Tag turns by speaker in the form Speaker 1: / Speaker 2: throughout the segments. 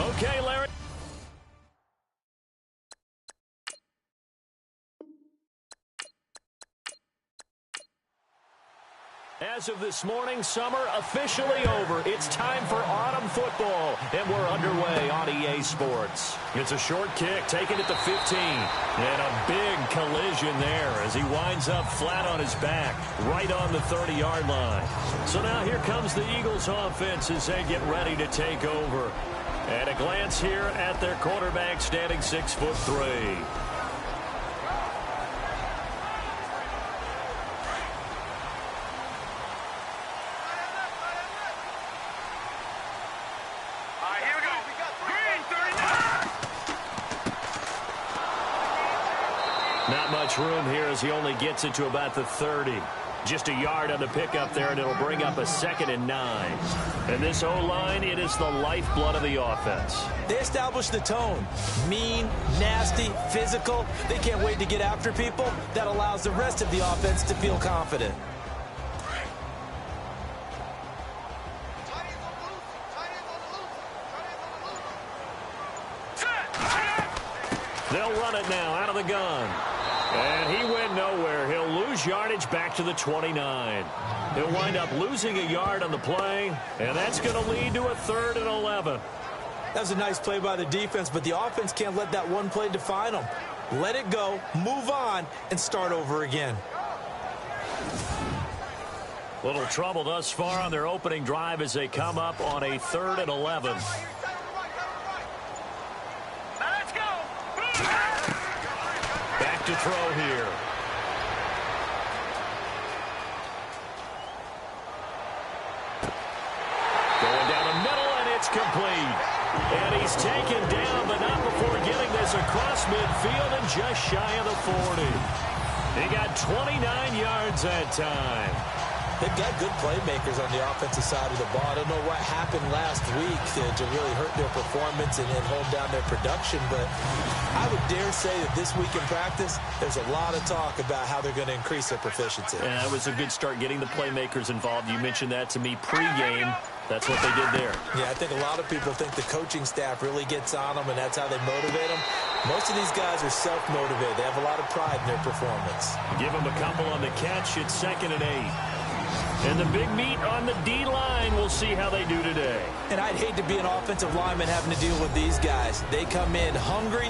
Speaker 1: Okay, Larry. As of this morning, summer officially over. It's time for autumn football, and we're underway on EA Sports. It's a short kick taken at the 15, and a big collision there as he winds up flat on his back, right on the 30-yard line. So now here comes the Eagles offense as they get ready to take over. And a glance here at their quarterback standing 6'3". Not much room here as he only gets it to about the 30. Just a yard on the pickup there, and it'll bring up a 2nd and 9. And this O-line, it is the lifeblood of the offense.
Speaker 2: They established the tone. Mean, nasty, physical. They can't wait to get after people. That allows the rest of the offense to feel confident.
Speaker 1: They'll run it now out of the gun. And he went nowhere. He'll lose yardage back to the 29. He'll wind up losing a yard on the play, and that's going to lead to a 3rd and 11.
Speaker 2: That was a nice play by the defense, but the offense can't let that one play define them. Let it go, move on, and start over again.
Speaker 1: Little trouble thus far on their opening drive as they come up on a 3rd and 11. Back to throw here. Going down the middle, and it's complete. And he's taken down, but not before getting this across midfield and just shy of the 40. He got 29 yards that time.
Speaker 2: They've got good playmakers on the offensive side of the ball. I don't know what happened last week to really hurt their performance and hold down their production, but I would dare say that this week in practice, there's a lot of talk about how they're going to increase their proficiency.
Speaker 1: Yeah, it was a good start getting the playmakers involved. You mentioned that to me pregame. That's what they did there.
Speaker 2: Yeah, I think a lot of people think the coaching staff really gets on them, and that's how they motivate them. Most of these guys are self-motivated. They have a lot of pride in their performance.
Speaker 1: Give them a couple on the catch. It's 2nd and 8. And the big meat on the D-line, we'll see how they do today.
Speaker 2: And I'd hate to be an offensive lineman having to deal with these guys. They come in hungry,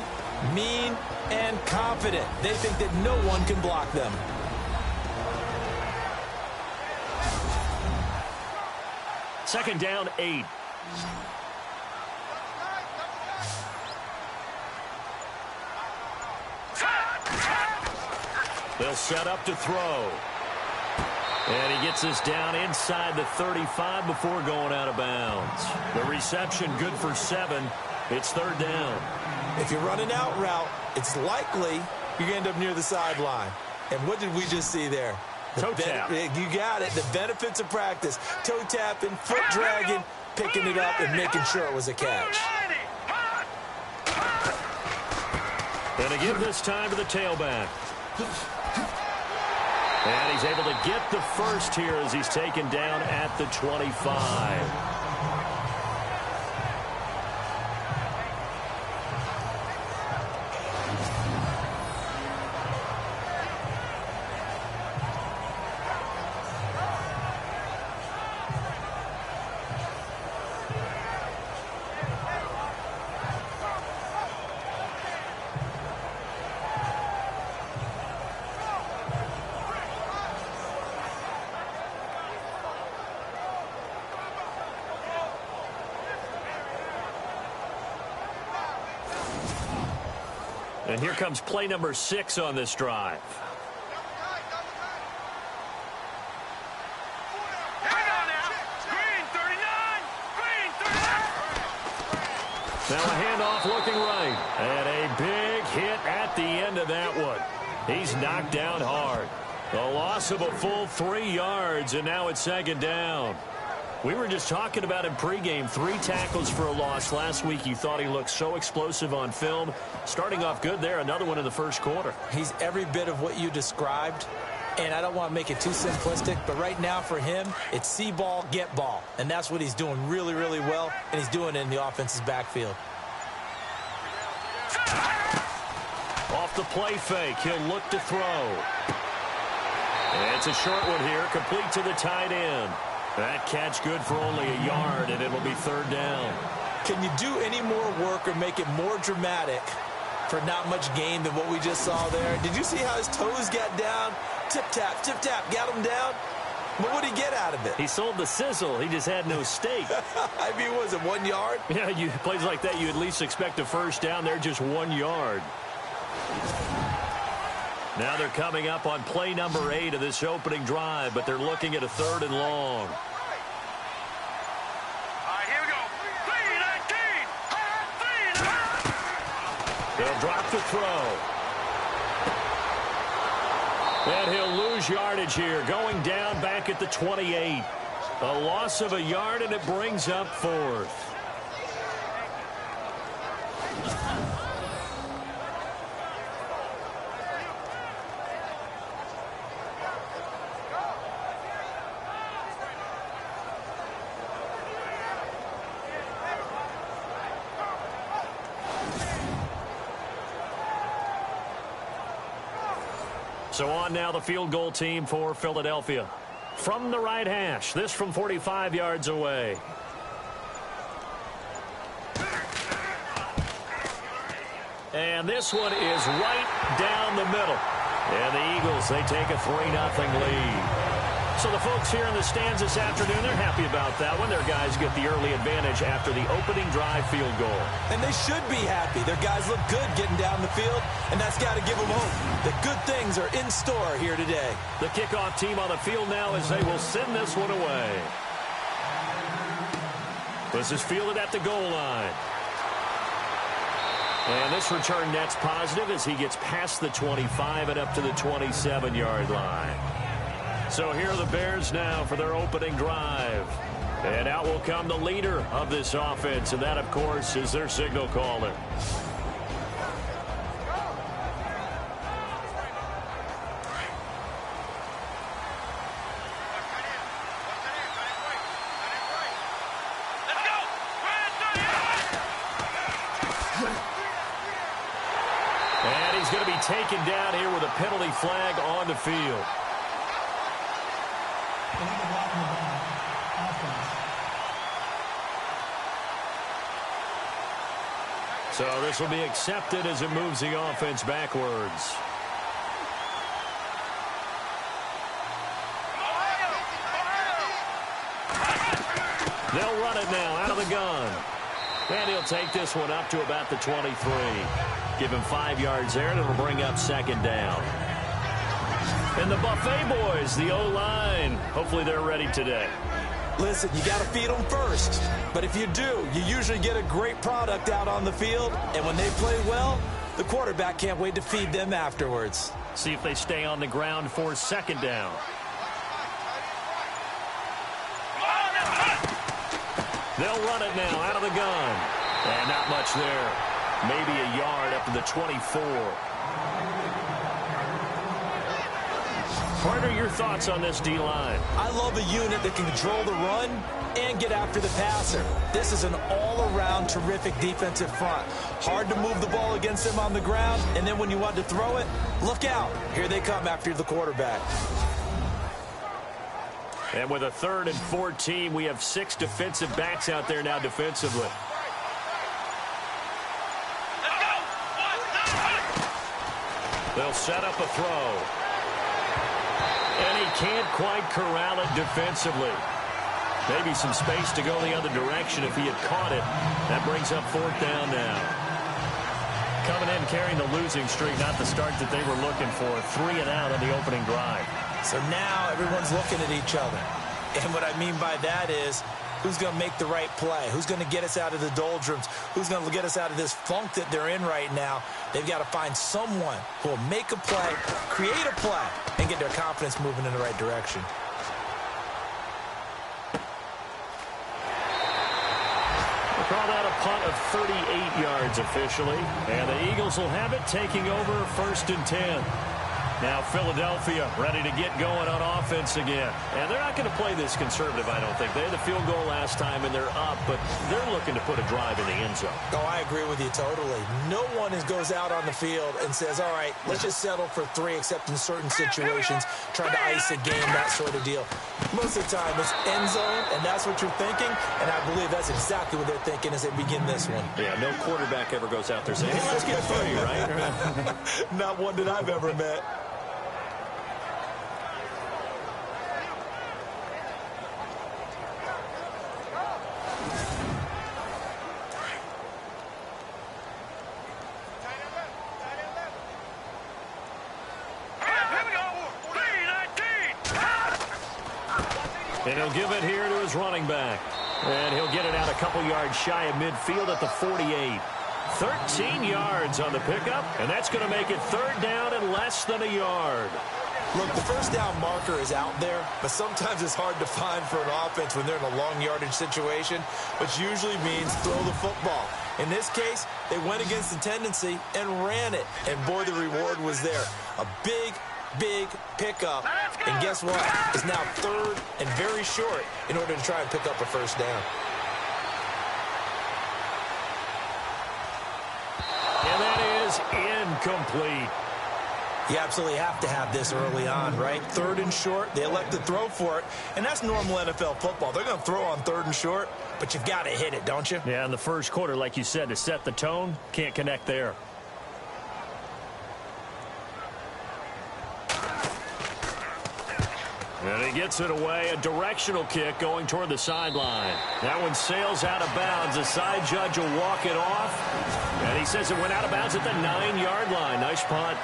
Speaker 2: mean, and confident. They think that no one can block them.
Speaker 1: Second down, 8. They'll set up to throw. And he gets us down inside the 35 before going out of bounds. The reception good for 7. It's 3rd down.
Speaker 2: If you're running out route, it's likely you're going to end up near the sideline. And what did we just see there?
Speaker 1: Toe tap.
Speaker 2: You got it. The benefits of practice. Toe tapping, foot dragging, picking it up, and making sure it was a catch.
Speaker 1: And again this time to the tailback. And he's able to get the first here as he's taken down at the 25. And here comes play number 6 on this drive. Now a handoff looking right. And a big hit at the end of that one. He's knocked down hard. The loss of a full 3 yards, and now it's 2nd down. We were just talking about him pregame. 3 tackles for a loss last week. You thought he looked so explosive on film. Starting off good there. Another one in the first quarter.
Speaker 2: He's every bit of what you described. And I don't want to make it too simplistic, but right now for him, it's see ball, get ball. And that's what he's doing really, really well, and he's doing it in the offense's backfield.
Speaker 1: Off the play fake, he'll look to throw. And it's a short one here, complete to the tight end. That catch good for only a yard, and it'll be third down.
Speaker 2: Can you do any more work or make it more dramatic for not much gain than what we just saw there? Did you see how his toes got down? Tip-tap, got him down. But what did he get out of it?
Speaker 1: He sold the sizzle. He just had no steak.
Speaker 2: I mean, was it 1 yard?
Speaker 1: Yeah, plays like that, you at least expect a first down. They're just 1 yard. Now they're coming up on play number 8 of this opening drive, but they're looking at a 3rd and long.
Speaker 3: All right, here we go. 3-19.
Speaker 1: They'll drop the throw. And he'll lose yardage here, going down back at the 28. A loss of a yard, and it brings up 4th. So on now the field goal team for Philadelphia. From the right hash, this from 45 yards away. And this one is right down the middle. And the Eagles, they take a 3-0 lead. So the folks here in the stands this afternoon, they're happy about that one. Their guys get the early advantage after the opening drive field goal.
Speaker 2: And they should be happy. Their guys look good getting down the field, and that's got to give them hope that good things are in store here today.
Speaker 1: The kickoff team on the field now as they will send this one away. This is fielded at the goal line. And this return net's positive as he gets past the 25 and up to the 27-yard line. So here are the Bears now for their opening drive. And out will come the leader of this offense, and that, of course, is their signal caller. And he's going to be taken down here with a penalty flag on the field. So this will be accepted as it moves the offense backwards. They'll run it now out of the gun. And he'll take this one up to about the 23. Give him 5 yards there, and it'll bring up second down. And the Buffet boys, the O-line, hopefully they're ready today.
Speaker 2: Listen, you got to feed them first. But if you do, you usually get a great product out on the field. And when they play well, the quarterback can't wait to feed them afterwards.
Speaker 1: See if they stay on the ground for second down. They'll run it now out of the gun. And not much there. Maybe a yard up to the 24. Carter, your thoughts on this D-line?
Speaker 2: I love a unit that can control the run and get after the passer. This is an all-around terrific defensive front. Hard to move the ball against them on the ground, and then when you want to throw it, look out. Here they come after the quarterback.
Speaker 1: And with a 3rd and 14, we have 6 defensive backs out there now defensively. They'll set up a throw. And he can't quite corral it defensively. Maybe some space to go the other direction if he had caught it. That brings up 4th down now. Coming in carrying the losing streak, not the start that they were looking for. 3 and out on the opening drive.
Speaker 2: So now everyone's looking at each other. And what I mean by that is, who's going to make the right play? Who's going to get us out of the doldrums? Who's going to get us out of this funk that they're in right now? They've got to find someone who will make a play, create a play, and get their confidence moving in the right direction.
Speaker 1: We'll call that a punt of 38 yards officially. And the Eagles will have it, taking over 1st and 10. Now Philadelphia ready to get going on offense again. And they're not going to play this conservative, I don't think. They had the field goal last time, and they're up, but they're looking to put a drive in the end zone.
Speaker 2: Oh, I agree with you totally. No one goes out on the field and says, all right, let's just settle for 3, except in certain situations, trying to ice a game, that sort of deal. Most of the time, it's end zone, and that's what you're thinking, and I believe that's exactly what they're thinking as they begin this one.
Speaker 1: Yeah, no quarterback ever goes out there saying, hey, let's get 3, right?
Speaker 2: Not one that I've ever met.
Speaker 1: And he'll give it here to his running back. And he'll get it out a couple yards shy of midfield at the 48. 13 yards on the pickup, and that's going to make it 3rd down and less than a yard.
Speaker 2: Look, the first down marker is out there, but sometimes it's hard to find for an offense when they're in a long yardage situation, which usually means throw the football. In this case, they went against the tendency and ran it, and boy, the reward was there. A big pickup, and guess what? It's now 3rd and very short in order to try and pick up a first down.
Speaker 1: And that is incomplete.
Speaker 2: You absolutely have to have this early on, right? 3rd and short, they elect to throw for it, and that's normal NFL football. They're going to throw on 3rd and short, but you've got to hit it, don't you?
Speaker 1: Yeah, in the first quarter, like you said, to set the tone, can't connect there. And he gets it away, a directional kick going toward the sideline. That one sails out of bounds. The side judge will walk it off. And he says it went out of bounds at the 9-yard line. Nice punt.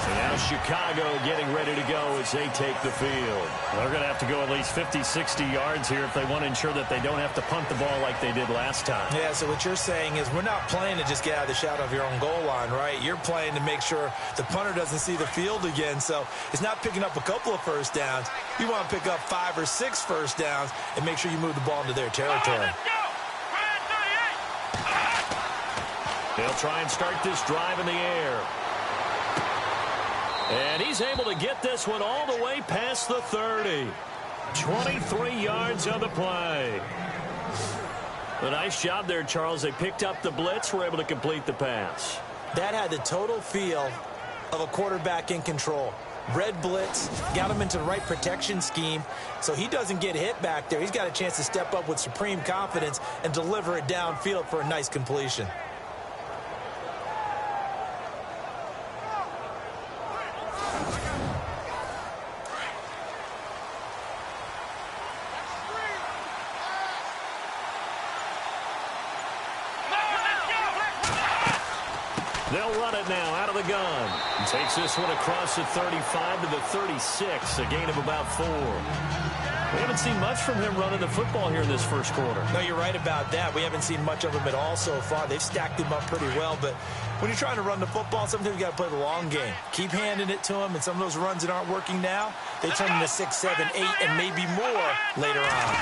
Speaker 1: And now Chicago getting ready to go as they take the field. They're going to have to go at least 50, 60 yards here if they want to ensure that they don't have to punt the ball like they did last time.
Speaker 2: Yeah, so what you're saying is we're not playing to just get out of the shadow of your own goal line, right? You're playing to make sure the punter doesn't see the field again. So it's not picking up a couple of first downs. You want to pick up 5 or 6 first downs and make sure you move the ball into their territory.
Speaker 1: They'll try and start this drive in the air. And he's able to get this one all the way past the 30. 23 yards on the play. A nice job there, Charles. They picked up the blitz, were able to complete the pass.
Speaker 2: That had the total feel of a quarterback in control. Red blitz, got him into the right protection scheme, so he doesn't get hit back there. He's got a chance to step up with supreme confidence and deliver it downfield for a nice completion.
Speaker 1: They'll run it now out of the gun. And takes this one across the 35 to the 36, a gain of about 4. We haven't seen much from him running the football here in this first quarter.
Speaker 2: No, you're right about that. We haven't seen much of him at all so far. They've stacked him up pretty well, but when you're trying to run the football, sometimes you got to play the long game. Keep handing it to him, and some of those runs that aren't working now, they turn into 6, 7, 8, and maybe more later on.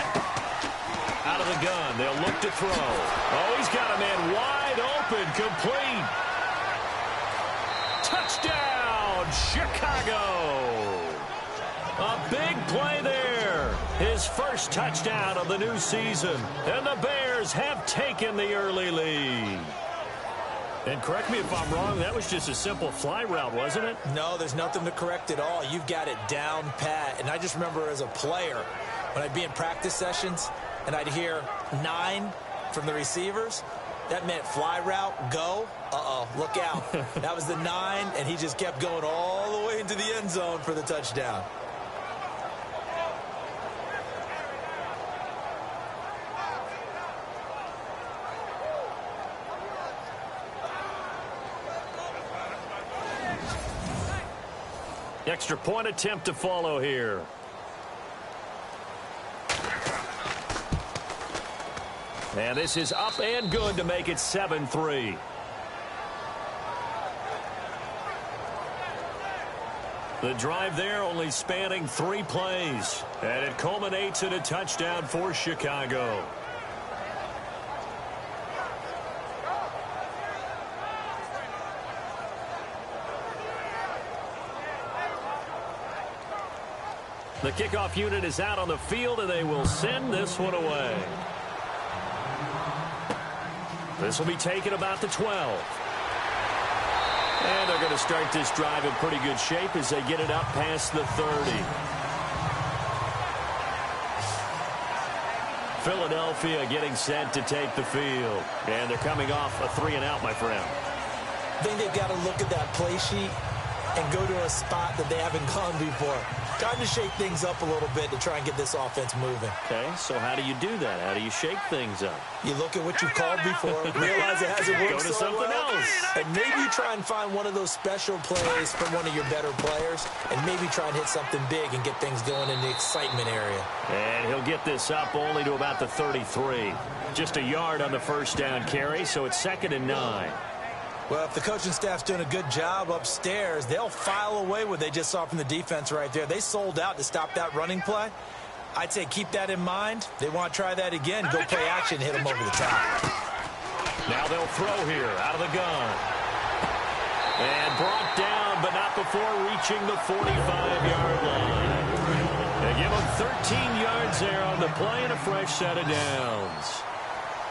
Speaker 1: Out of the gun, they'll look to throw. Oh, he's got a man wide open, complete. Touchdown, Chicago! A big play there. His first touchdown of the new season. And the Bears have taken the early lead. And correct me if I'm wrong, that was just a simple fly route, wasn't it?
Speaker 2: No, there's nothing to correct at all. You've got it down pat. And I just remember as a player, when I'd be in practice sessions and I'd hear 9 from the receivers, that meant fly route, go. Uh-oh, look out. That was the 9, and he just kept going all the way into the end zone for the touchdown.
Speaker 1: Extra point attempt to follow here. And this is up and good to make it 7-3. The drive there only spanning 3 plays. And it culminates in a touchdown for Chicago. The kickoff unit is out on the field, and they will send this one away. This will be taken about the 12. And they're going to start this drive in pretty good shape as they get it up past the 30. Philadelphia getting set to take the field. And they're coming off a 3-and-out, my friend.
Speaker 2: I think they've got to look at that play sheet and go to a spot that they haven't gone before. Time to shake things up a little bit to try and get this offense moving.
Speaker 1: Okay, so how do you do that? How do you shake things up?
Speaker 2: You look at what you've called before, realize it hasn't worked
Speaker 1: Go to something else.
Speaker 2: and maybe you try and find one of those special plays from one of your better players, and maybe try and hit something big and get things going in the excitement area.
Speaker 1: And he'll get this up only to about the 33. Just a yard on the first down carry, so it's 2nd and 9.
Speaker 2: Well, if the coaching staff's doing a good job upstairs, they'll file away what they just saw from the defense right there. They sold out to stop that running play. I'd say keep that in mind. They want to try that again. Go play action, hit them over the top.
Speaker 1: Now they'll throw here out of the gun. And brought down, but not before reaching the 45-yard line. They give them 13 yards there on the play and a fresh set of downs.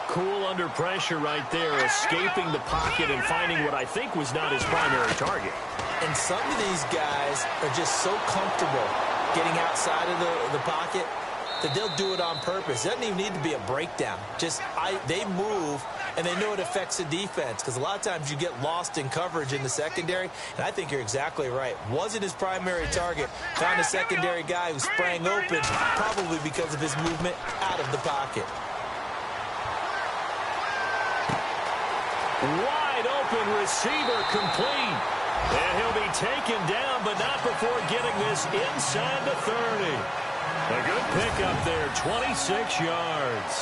Speaker 1: Cool under pressure right there, escaping the pocket and finding what I think was not his primary target.
Speaker 2: And some of these guys are just so comfortable getting outside of the pocket that they'll do it on purpose. It doesn't even need to be a breakdown. They move, and they know it affects the defense, because a lot of times you get lost in coverage in the secondary, and I think you're exactly right. Wasn't his primary target. Found a secondary guy who sprang open, probably because of his movement out of the pocket.
Speaker 1: Wide open receiver complete. And he'll be taken down, but not before getting this inside the 30. A good pickup there, 26 yards.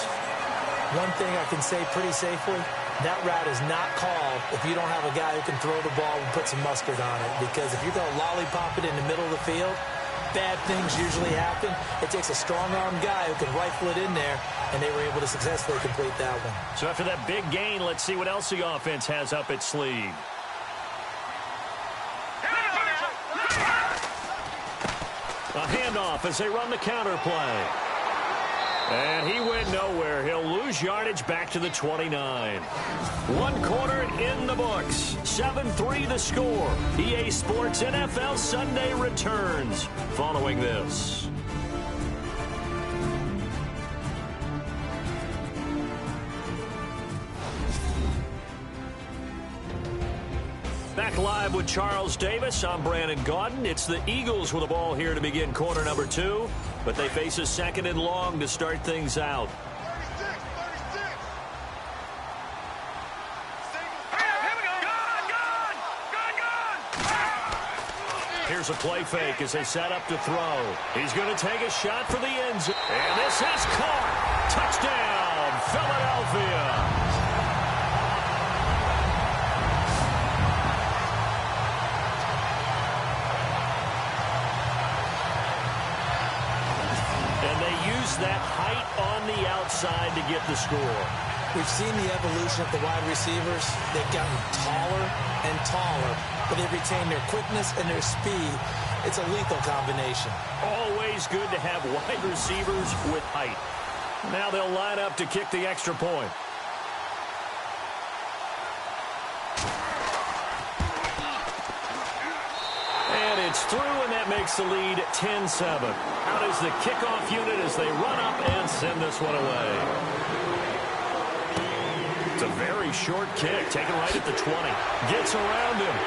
Speaker 2: One thing I can say pretty safely, that route is not called if you don't have a guy who can throw the ball and put some mustard on it. Because if you're going to lollipop it in the middle of the field, bad things usually happen. It takes a strong-arm guy who can rifle it in there, and they were able to successfully complete that one.
Speaker 1: So after that big gain, let's see what else the offense has up its sleeve. A handoff as they run the counter play. And he went nowhere. He'll lose yardage back to the 29. One quarter in the books. 7-3 the score. EA Sports NFL Sunday returns following this. Back live with Charles Davis. I'm Brandon Gaudin. It's the Eagles with the ball here to begin quarter number 2, but they face a 2nd and long to start things out. Here's a play fake as they set up to throw. He's going to take a shot for the end zone. And this is caught. Touchdown, Philadelphia. That height on the outside to get the score.
Speaker 2: We've seen the evolution of the wide receivers. They've gotten taller and taller, but they've retained their quickness and their speed. It's a lethal combination.
Speaker 1: Always good to have wide receivers with height. Now they'll line up to kick the extra point. And it's through, and that makes the lead 10-7. Out is the kickoff unit as they run up and send this one away. It's a very short kick, taken right at the 20. Gets around him.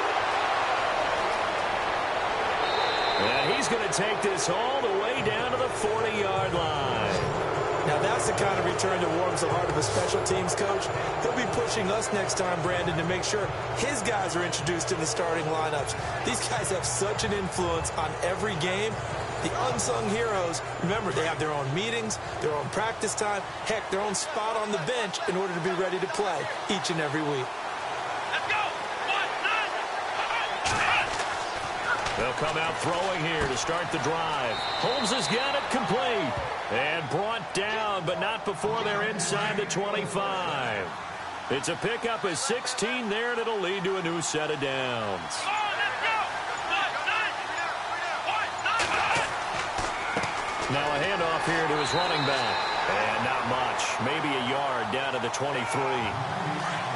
Speaker 1: And he's going to take this all the way down to the 40-yard line.
Speaker 2: Now that's the kind of return that warms the heart of a special teams coach. He'll be pushing us next time, Brandon, to make sure his guys are introduced in the starting lineups. These guys have such an influence on every game. The unsung heroes, remember, they have their own meetings, their own practice time, heck, their own spot on the bench in order to be ready to play each and every week.
Speaker 3: Let's go!
Speaker 1: They'll come out throwing here to start the drive. Holmes has got it complete. And brought down, but not before they're inside the 25. It's a pickup of 16 there, and it'll lead to a new set of downs. Now a handoff here to his running back. And not much. Maybe a yard down to the 23.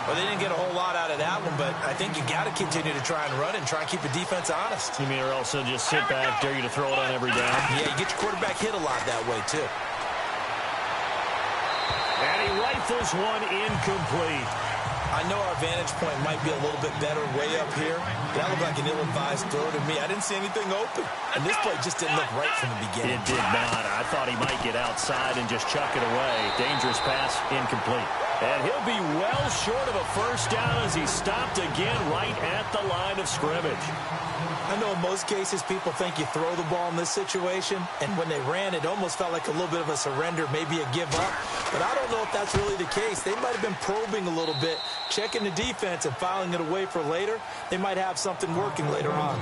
Speaker 2: Well, they didn't get a whole lot out of that one, but I think you got to continue to try and run and try and keep the defense honest.
Speaker 1: You mean or else they'll just sit back, dare you to throw it on every down?
Speaker 2: Yeah, you get your quarterback hit a lot that way, too.
Speaker 1: And he rifles one incomplete.
Speaker 2: I know our vantage point might be a little bit better way up here. That looked like an ill-advised throw to me. I didn't see anything open. And this play just didn't look right from the beginning.
Speaker 1: It did not. I thought he might get outside and just chuck it away. Dangerous pass, incomplete. And he'll be well short of a first down as he stopped again right at the line of scrimmage.
Speaker 2: I know in most cases people think you throw the ball in this situation, and when they ran, it almost felt like a little bit of a surrender, maybe a give up. But I don't know if that's really the case. They might have been probing a little bit, checking the defense and filing it away for later. They might have something working later on.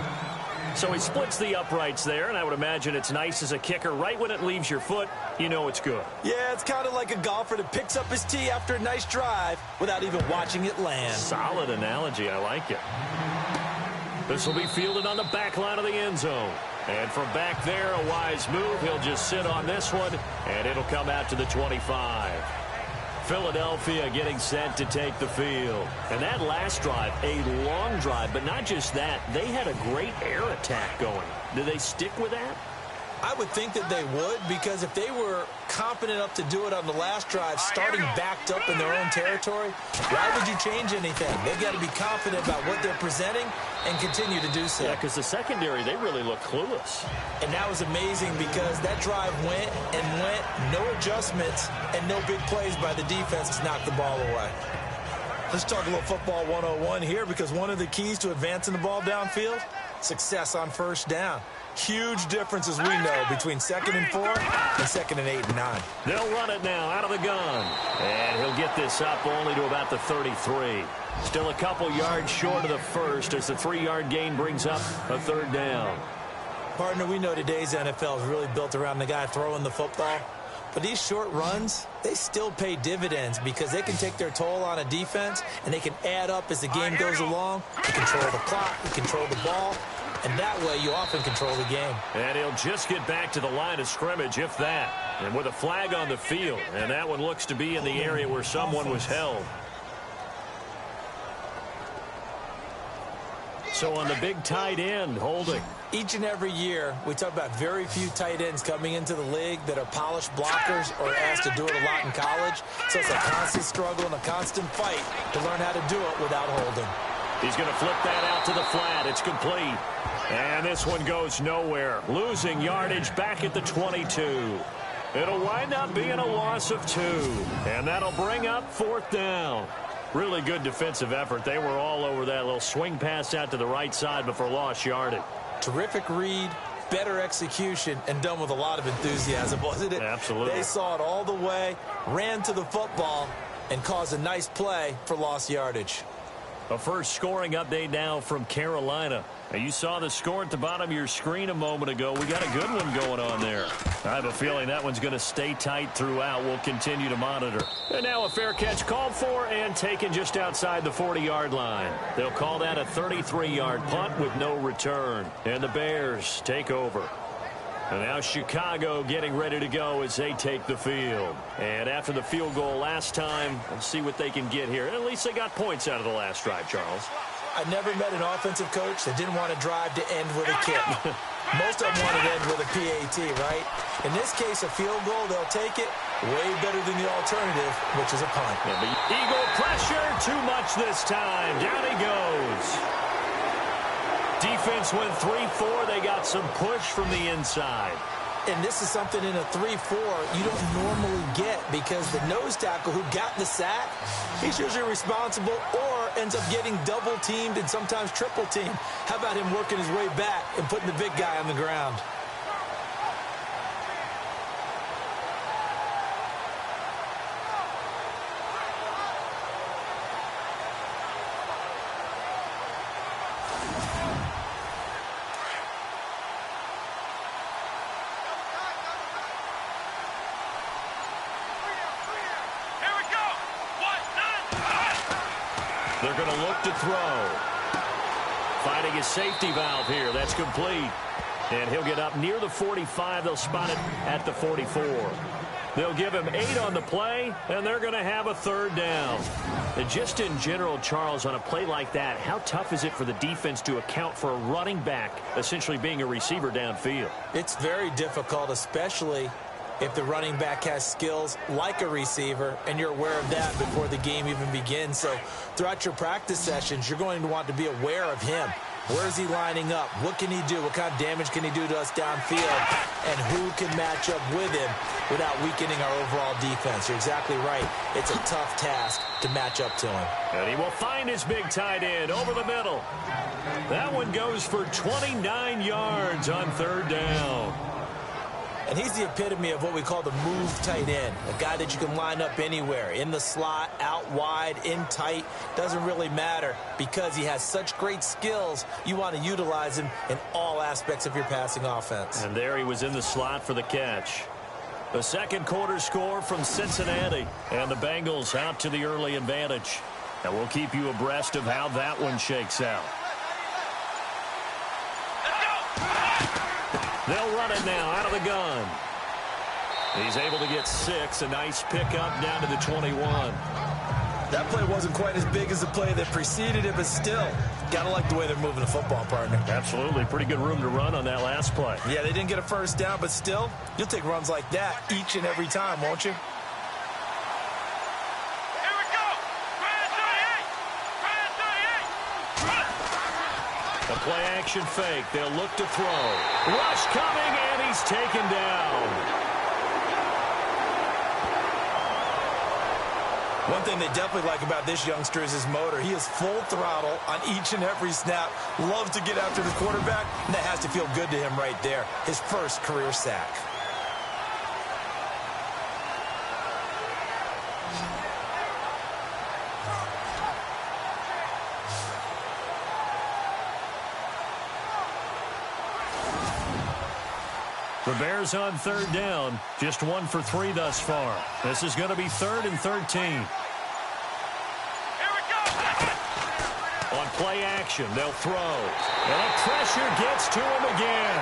Speaker 1: So he splits the uprights there, and I would imagine it's nice as a kicker. Right when it leaves your foot, you know it's good.
Speaker 2: Yeah, it's kind of like a golfer that picks up his tee after a nice drive without even watching it land.
Speaker 1: Solid analogy. I like it. This will be fielded on the back line of the end zone. And from back there, a wise move. He'll just sit on this one, and it'll come out to the 25. Philadelphia getting set to take the field. And that last drive, a long drive, but not just that. They had a great air attack going. Do they stick with that?
Speaker 2: I would think that they would, because if they were confident enough to do it on the last drive, starting backed up in their own territory, why would you change anything? They've got to be confident about what they're presenting and continue to do so.
Speaker 1: Yeah, because the secondary, they really look clueless.
Speaker 2: And that was amazing because that drive went and went, no adjustments, and no big plays by the defense to knock the ball away. Let's talk a little football 101 here, because one of the keys to advancing the ball downfield, success on first down. Huge difference, as we know, between 2nd and 4 and 2nd and 8 and 9.
Speaker 1: They'll run it now out of the gun. And he'll get this up only to about the 33. Still a couple yards short of the first as the 3-yard gain brings up a 3rd down.
Speaker 2: Partner, we know today's NFL is really built around the guy throwing the football. But these short runs, they still pay dividends because they can take their toll on a defense and they can add up as the game goes along. You control the clock, you control the ball. And that way, you often control the game.
Speaker 1: And he'll just get back to the line of scrimmage, if that. And with a flag on the field. And that one looks to be in the area where someone was held. So on the big tight end, holding.
Speaker 2: Each and every year, we talk about very few tight ends coming into the league that are polished blockers or asked to do it a lot in college. So it's a constant struggle and a constant fight to learn how to do it without holding.
Speaker 1: He's going to flip that out to the flat. It's complete. And this one goes nowhere. Losing yardage back at the 22. It'll wind up being a loss of 2. And that'll bring up 4th down. Really good defensive effort. They were all over that little swing pass out to the right side before lost yardage.
Speaker 2: Terrific read, better execution, and done with a lot of enthusiasm, wasn't it?
Speaker 1: Absolutely.
Speaker 2: They saw it all the way, ran to the football, and caused a nice play for lost yardage.
Speaker 1: A first scoring update now from Carolina. Now, you saw the score at the bottom of your screen a moment ago. We got a good one going on there. I have a feeling that one's going to stay tight throughout. We'll continue to monitor. And now a fair catch called for and taken just outside the 40-yard line. They'll call that a 33-yard punt with no return. And the Bears take over. And now Chicago getting ready to go as they take the field. And after the field goal last time, let's see what they can get here. And at least they got points out of the last drive, Charles.
Speaker 2: I never met an offensive coach that didn't want to drive to end with a kick. Most of them want to end with a PAT, right? In this case, a field goal, they'll take it way better than the alternative, which is a punt.
Speaker 1: Yeah, but Eagle pressure, too much this time. Down he goes. Defense went 3-4. They got some push from the inside.
Speaker 2: And this is something in a 3-4 you don't normally get because the nose tackle who got the sack, he's usually responsible or ends up getting double-teamed and sometimes triple-teamed. How about him working his way back and putting the big guy on the ground?
Speaker 1: They're going to look to throw. Finding a safety valve here. That's complete. And he'll get up near the 45. They'll spot it at the 44. They'll give him 8 on the play, and they're going to have a third down. And just in general, Charles, on a play like that, how tough is it for the defense to account for a running back essentially being a receiver downfield?
Speaker 2: It's very difficult, especially if the running back has skills like a receiver, and you're aware of that before the game even begins. So throughout your practice sessions, you're going to want to be aware of him. Where is he lining up? What can he do? What kind of damage can he do to us downfield? And who can match up with him without weakening our overall defense? You're exactly right. It's a tough task to match up to him.
Speaker 1: And he will find his big tight end over the middle. That one goes for 29 yards on third down.
Speaker 2: And he's the epitome of what we call the move tight end, a guy that you can line up anywhere, in the slot, out wide, in tight, doesn't really matter because he has such great skills. You want to utilize him in all aspects of your passing offense.
Speaker 1: And there he was in the slot for the catch. The second quarter score from Cincinnati, and the Bengals out to the early advantage. And we'll keep you abreast of how that one shakes out. They'll run it now out of the gun. He's able to get 6. A nice pickup down to the 21.
Speaker 2: That play wasn't quite as big as the play that preceded it, but still, got to like the way they're moving the football, partner.
Speaker 1: Absolutely. Pretty good room to run on that last play.
Speaker 2: Yeah, they didn't get a first down, but still, you'll take runs like that each and every time, won't you?
Speaker 1: A play-action fake. They'll look to throw. Rush coming, and he's taken down.
Speaker 2: One thing they definitely like about this youngster is his motor. He is full throttle on each and every snap. Loves to get after the quarterback, and that has to feel good to him right there. His first career sack.
Speaker 1: The Bears on third down. Just 1 for 3 thus far. This is going to be 3rd and 13.
Speaker 3: Here we go.
Speaker 1: On play action, they'll throw. And the pressure gets to him again.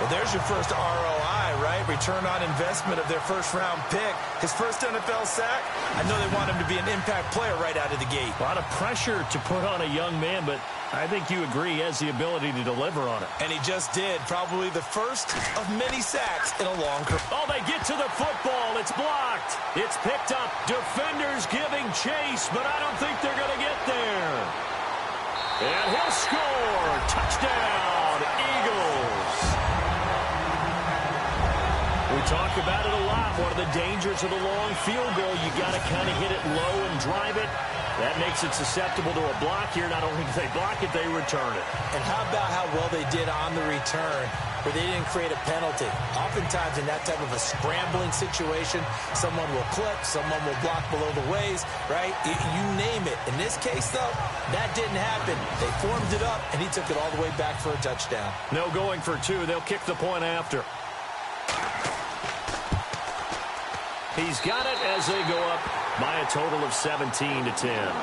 Speaker 2: Well, there's your first ROI, right? Return on investment of their first-round pick. His first NFL sack. I know they want him to be an impact player right out of the gate.
Speaker 1: A lot of pressure to put on a young man, but I think you agree he has the ability to deliver on it.
Speaker 2: And he just did. Probably the first of many sacks in a long career.
Speaker 1: Oh, they get to the football. It's blocked. It's picked up. Defenders giving chase, but I don't think they're going to get there. And he'll score. Touchdown, Eagles. We talk about it a lot. One of the dangers of the long field goal, you got to kind of hit it low and drive it. That makes it susceptible to a block here. Not only do they block it, they return it.
Speaker 2: And how about how well they did on the return, where they didn't create a penalty. Oftentimes in that type of a scrambling situation, someone will clip, someone will block below the waist, right? You name it. In this case, though, that didn't happen. They formed it up, and he took it all the way back for a touchdown.
Speaker 1: No going for 2. They'll kick the point after. He's got it as they go up by a total of 17 to 10.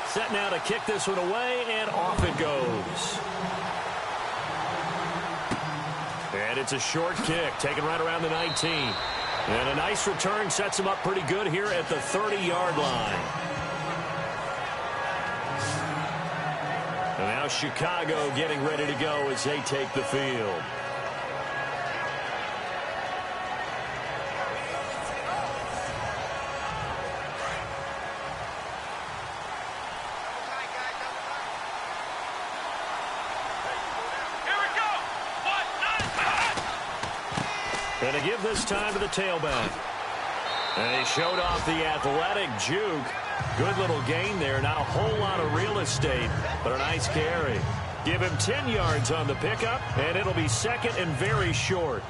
Speaker 1: Set now to kick this one away, and off it goes. And it's a short kick, taken right around the 19. And a nice return sets him up pretty good here at the 30-yard line. And now Chicago getting ready to go as they take the field. And to give this time to the tailback. And he showed off the athletic juke. Good little gain there. Not a whole lot of real estate, but a nice carry. Give him 10 yards on the pickup, and it'll be second and very short.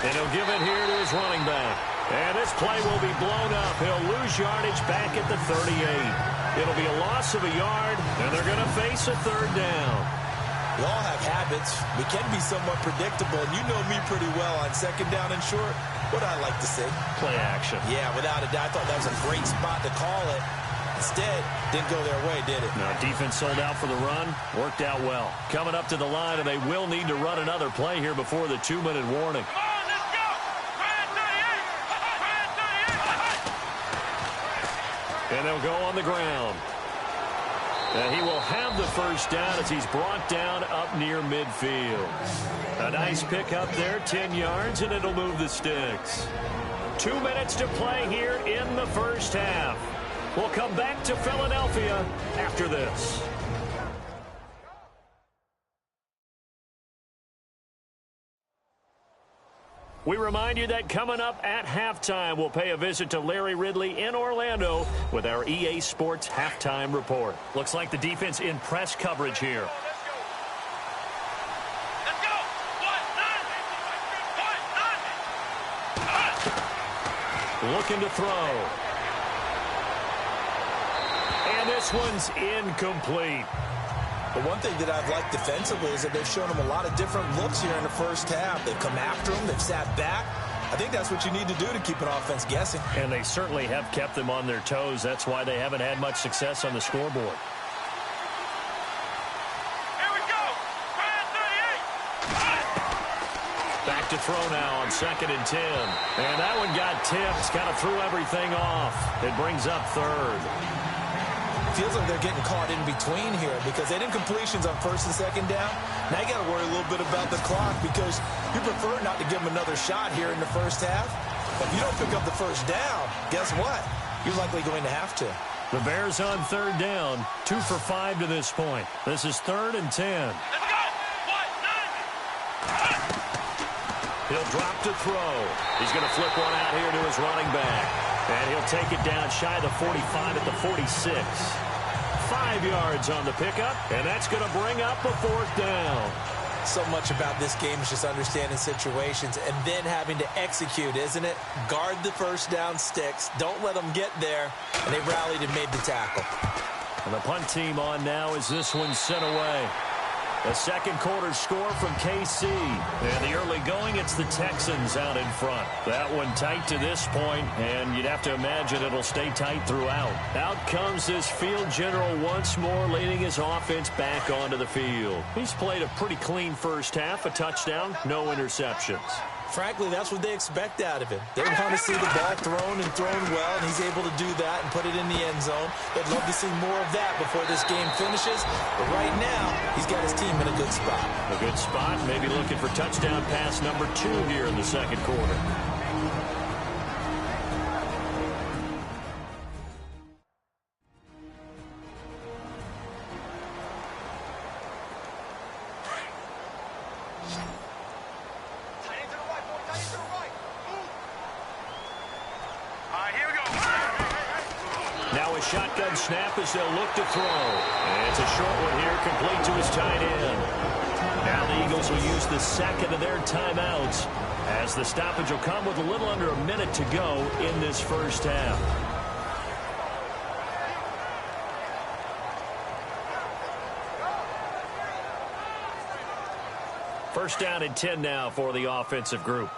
Speaker 1: And he'll give it here to his running back. And this play will be blown up. He'll lose yardage back at the 38. It'll be a loss of a yard, and they're going to face a third down.
Speaker 2: We all have habits. We can be somewhat predictable, and you know me pretty well on second down and short. What I like to say?
Speaker 1: Play action.
Speaker 2: Yeah, without a doubt. I thought that was a great spot to call it. Instead, didn't go their way, did it?
Speaker 1: No, defense sold out for the run. Worked out well. Coming up to the line, and they will need to run another play here before the 2-minute warning. And they'll go on the ground. And he will have the first down as he's brought down up near midfield. A nice pickup there, 10 yards, and it'll move the sticks. 2 minutes to play here in the first half. We'll come back to Philadelphia after this. We remind you that coming up at halftime, we'll pay a visit to Larry Ridley in Orlando with our EA Sports Halftime Report. Looks like the defense in press coverage here.
Speaker 3: Let's go.
Speaker 1: Looking to throw. And this one's incomplete.
Speaker 2: The one thing that I've liked defensively is that they've shown him a lot of different looks here in the first half. They've come after him. They've sat back. I think that's what you need to do to keep an offense guessing.
Speaker 1: And they certainly have kept them on their toes. That's why they haven't had much success on the scoreboard.
Speaker 3: Here we go.
Speaker 1: Back to throw now on 2nd and 10. And that one got tipped. Kind of threw everything off. It brings up third.
Speaker 2: Feels like they're getting caught in between here because they didn't completions on 1st and 2nd down. Now you got to worry a little bit about the clock because you prefer not to give them another shot here in the first half. But if you don't pick up the first down, guess what? You're likely going to have to.
Speaker 1: The Bears on 3rd down, 2 for 5 to this point. This is 3rd and 10.
Speaker 3: Let's go.
Speaker 1: He'll drop to throw. He's going to flip one out here to his running back. And he'll take it down shy of the 45 at the 46. 5 yards on the pickup, and that's going to bring up a 4th down.
Speaker 2: So much about this game is just understanding situations and then having to execute, isn't it? Guard the first down sticks. Don't let them get there. And they rallied and made the tackle.
Speaker 1: And the punt team on now as this one's sent away. The second quarter score from KC. And the early going, it's the Texans out in front. That one tight to this point, and you'd have to imagine it'll stay tight throughout. Out comes this field general once more, leading his offense back onto the field. He's played a pretty clean first half, a touchdown, no interceptions.
Speaker 2: Frankly, that's what they expect out of him. They want to see the ball thrown and thrown well, and he's able to do that and put it in the end zone. They'd love to see more of that before this game finishes. But right now, he's got his team in a good spot.
Speaker 1: A good spot, maybe looking for touchdown pass number 2 here in the second quarter. Shotgun snap as they'll look to throw. And it's a short one here, complete to his tight end. Now the Eagles will use the second of their timeouts as the stoppage will come with a little under a minute to go in this first half. First down and 10 now for the offensive group.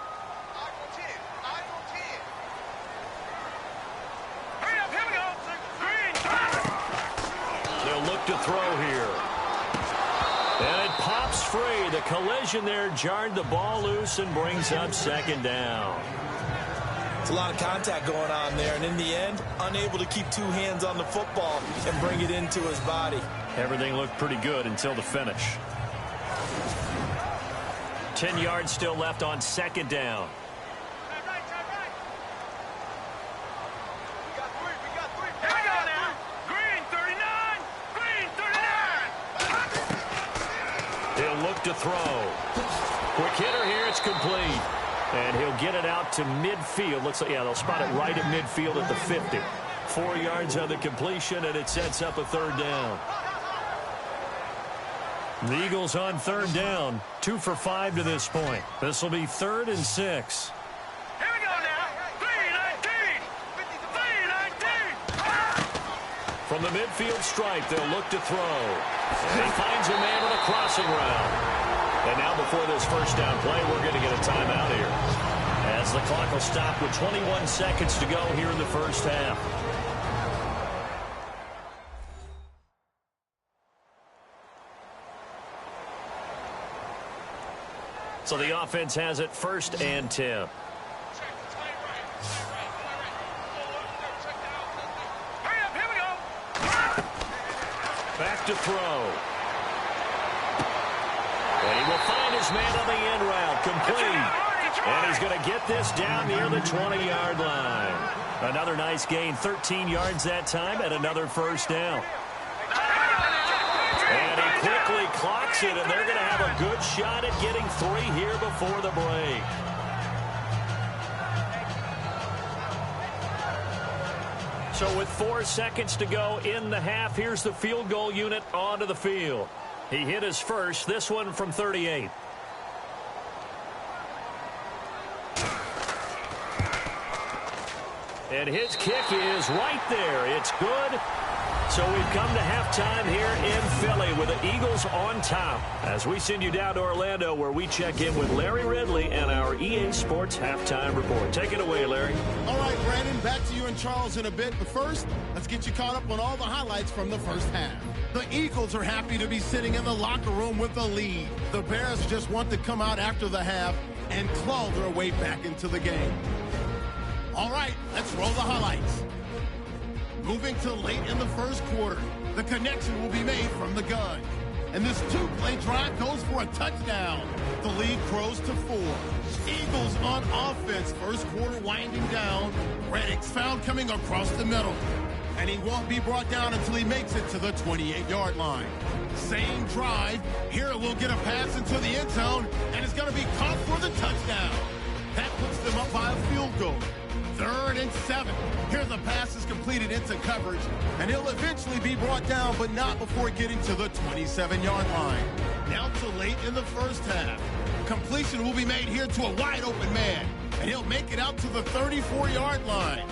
Speaker 1: To throw here. And it pops free. The collision there jarred the ball loose and brings up 2nd down.
Speaker 2: It's a lot of contact going on there, and in the end, unable to keep 2 hands on the football and bring it into his body.
Speaker 1: Everything looked pretty good until the finish. 10 yards still left on 2nd down. To throw. Quick hitter here, it's complete. And he'll get it out to midfield. Looks like, yeah, they'll spot it right at midfield at the 50. 4 yards on the completion, and it sets up a 3rd down. The Eagles on third down, 2 for 5 to this point. This will be 3rd and 6.
Speaker 3: Here we go now. 3-19. 3-19.
Speaker 1: From the midfield stripe, they'll look to throw. And he finds a man on a crossing route. And now before this first down play, we're going to get a timeout here, as the clock will stop with 21 seconds to go here in the first half. So the offense has it 1st and 10. Back to throw. And he will find his man on the end route, complete. And he's going to get this down near the 20-yard line. Another nice gain, 13 yards that time, and another first down. And he quickly clocks it, and they're going to have a good shot at getting 3 here before the break. So with 4 seconds to go in the half, here's the field goal unit onto the field. He hit his first, this one from 38. And his kick is right there. It's good. So we've come to halftime here in Philly with the Eagles on top, as we send you down to Orlando, where we check in with Larry Ridley and our EA Sports Halftime Report. Take it away, Larry.
Speaker 4: All right, Brandon, back to you and Charles in a bit. But first, let's get you caught up on all the highlights from the first half. The Eagles are happy to be sitting in the locker room with the lead. The Bears just want to come out after the half and claw their way back into the game. All right, let's roll the highlights. Moving to late in the first quarter, the connection will be made from the gun. And this 2-play drive goes for a touchdown. The lead grows to 4. Eagles on offense, first quarter winding down. Reddick's found coming across the middle. And he won't be brought down until he makes it to the 28-yard line. Same drive. Here we'll get a pass into the end zone, and it's going to be caught for the touchdown. That puts them up by a field goal. 3rd and 7. Here the pass is completed into coverage, and he'll eventually be brought down, but not before getting to the 27-yard line. Now to late in the first half. Completion will be made here to a wide-open man, and he'll make it out to the 34-yard line.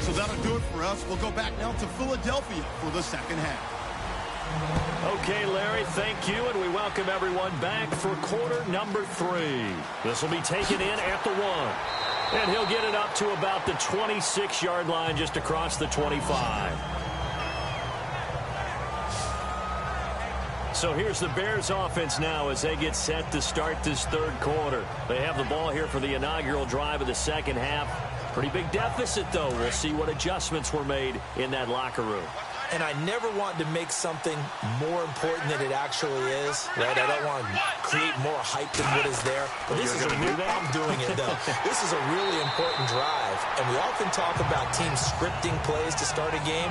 Speaker 4: So that'll do it for us. We'll go back now to Philadelphia for the second half.
Speaker 1: Okay, Larry, thank you, and we welcome everyone back for quarter number 3. This will be taken in at the 1. And he'll get it up to about the 26-yard line, just across the 25. So here's the Bears offense now as they get set to start this third quarter. They have the ball here for the inaugural drive of the second half. Pretty big deficit, though. We'll see what adjustments were made in that locker room.
Speaker 2: And I never want to make something more important than it actually is, right? I don't want to create more hype than what is there. But this is I'm doing it, though. This is a really important drive. And we often talk about teams scripting plays to start a game.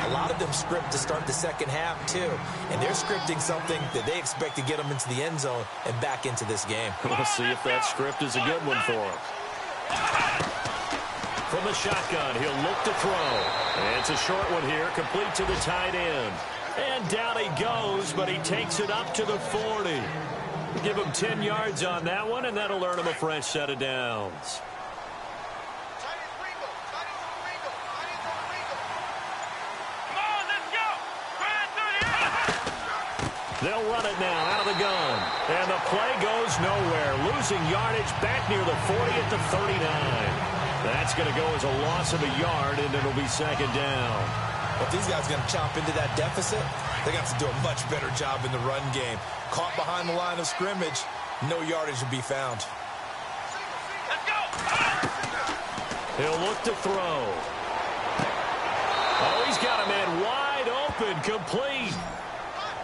Speaker 2: A lot of them script to start the second half, too. And they're scripting something that they expect to get them into the end zone and back into this game.
Speaker 1: We'll see if that script is a good one for them. From the shotgun, he'll look to throw. And it's a short one here, complete to the tight end. And down he goes, but he takes it up to the 40. Give him 10 yards on that one, and that'll earn him a fresh set of downs. They'll run it now out of the gun. And the play goes nowhere. Losing yardage back near the 40 at the 39. That's going to go as a loss of a yard, and it'll be second down.
Speaker 2: Well, if these guys are going to chomp into that deficit, they're going to have to do a much better job in the run game. Caught behind the line of scrimmage, no yardage will be found.
Speaker 3: Let's go!
Speaker 1: He'll look to throw. Oh, he's got a man wide open, complete.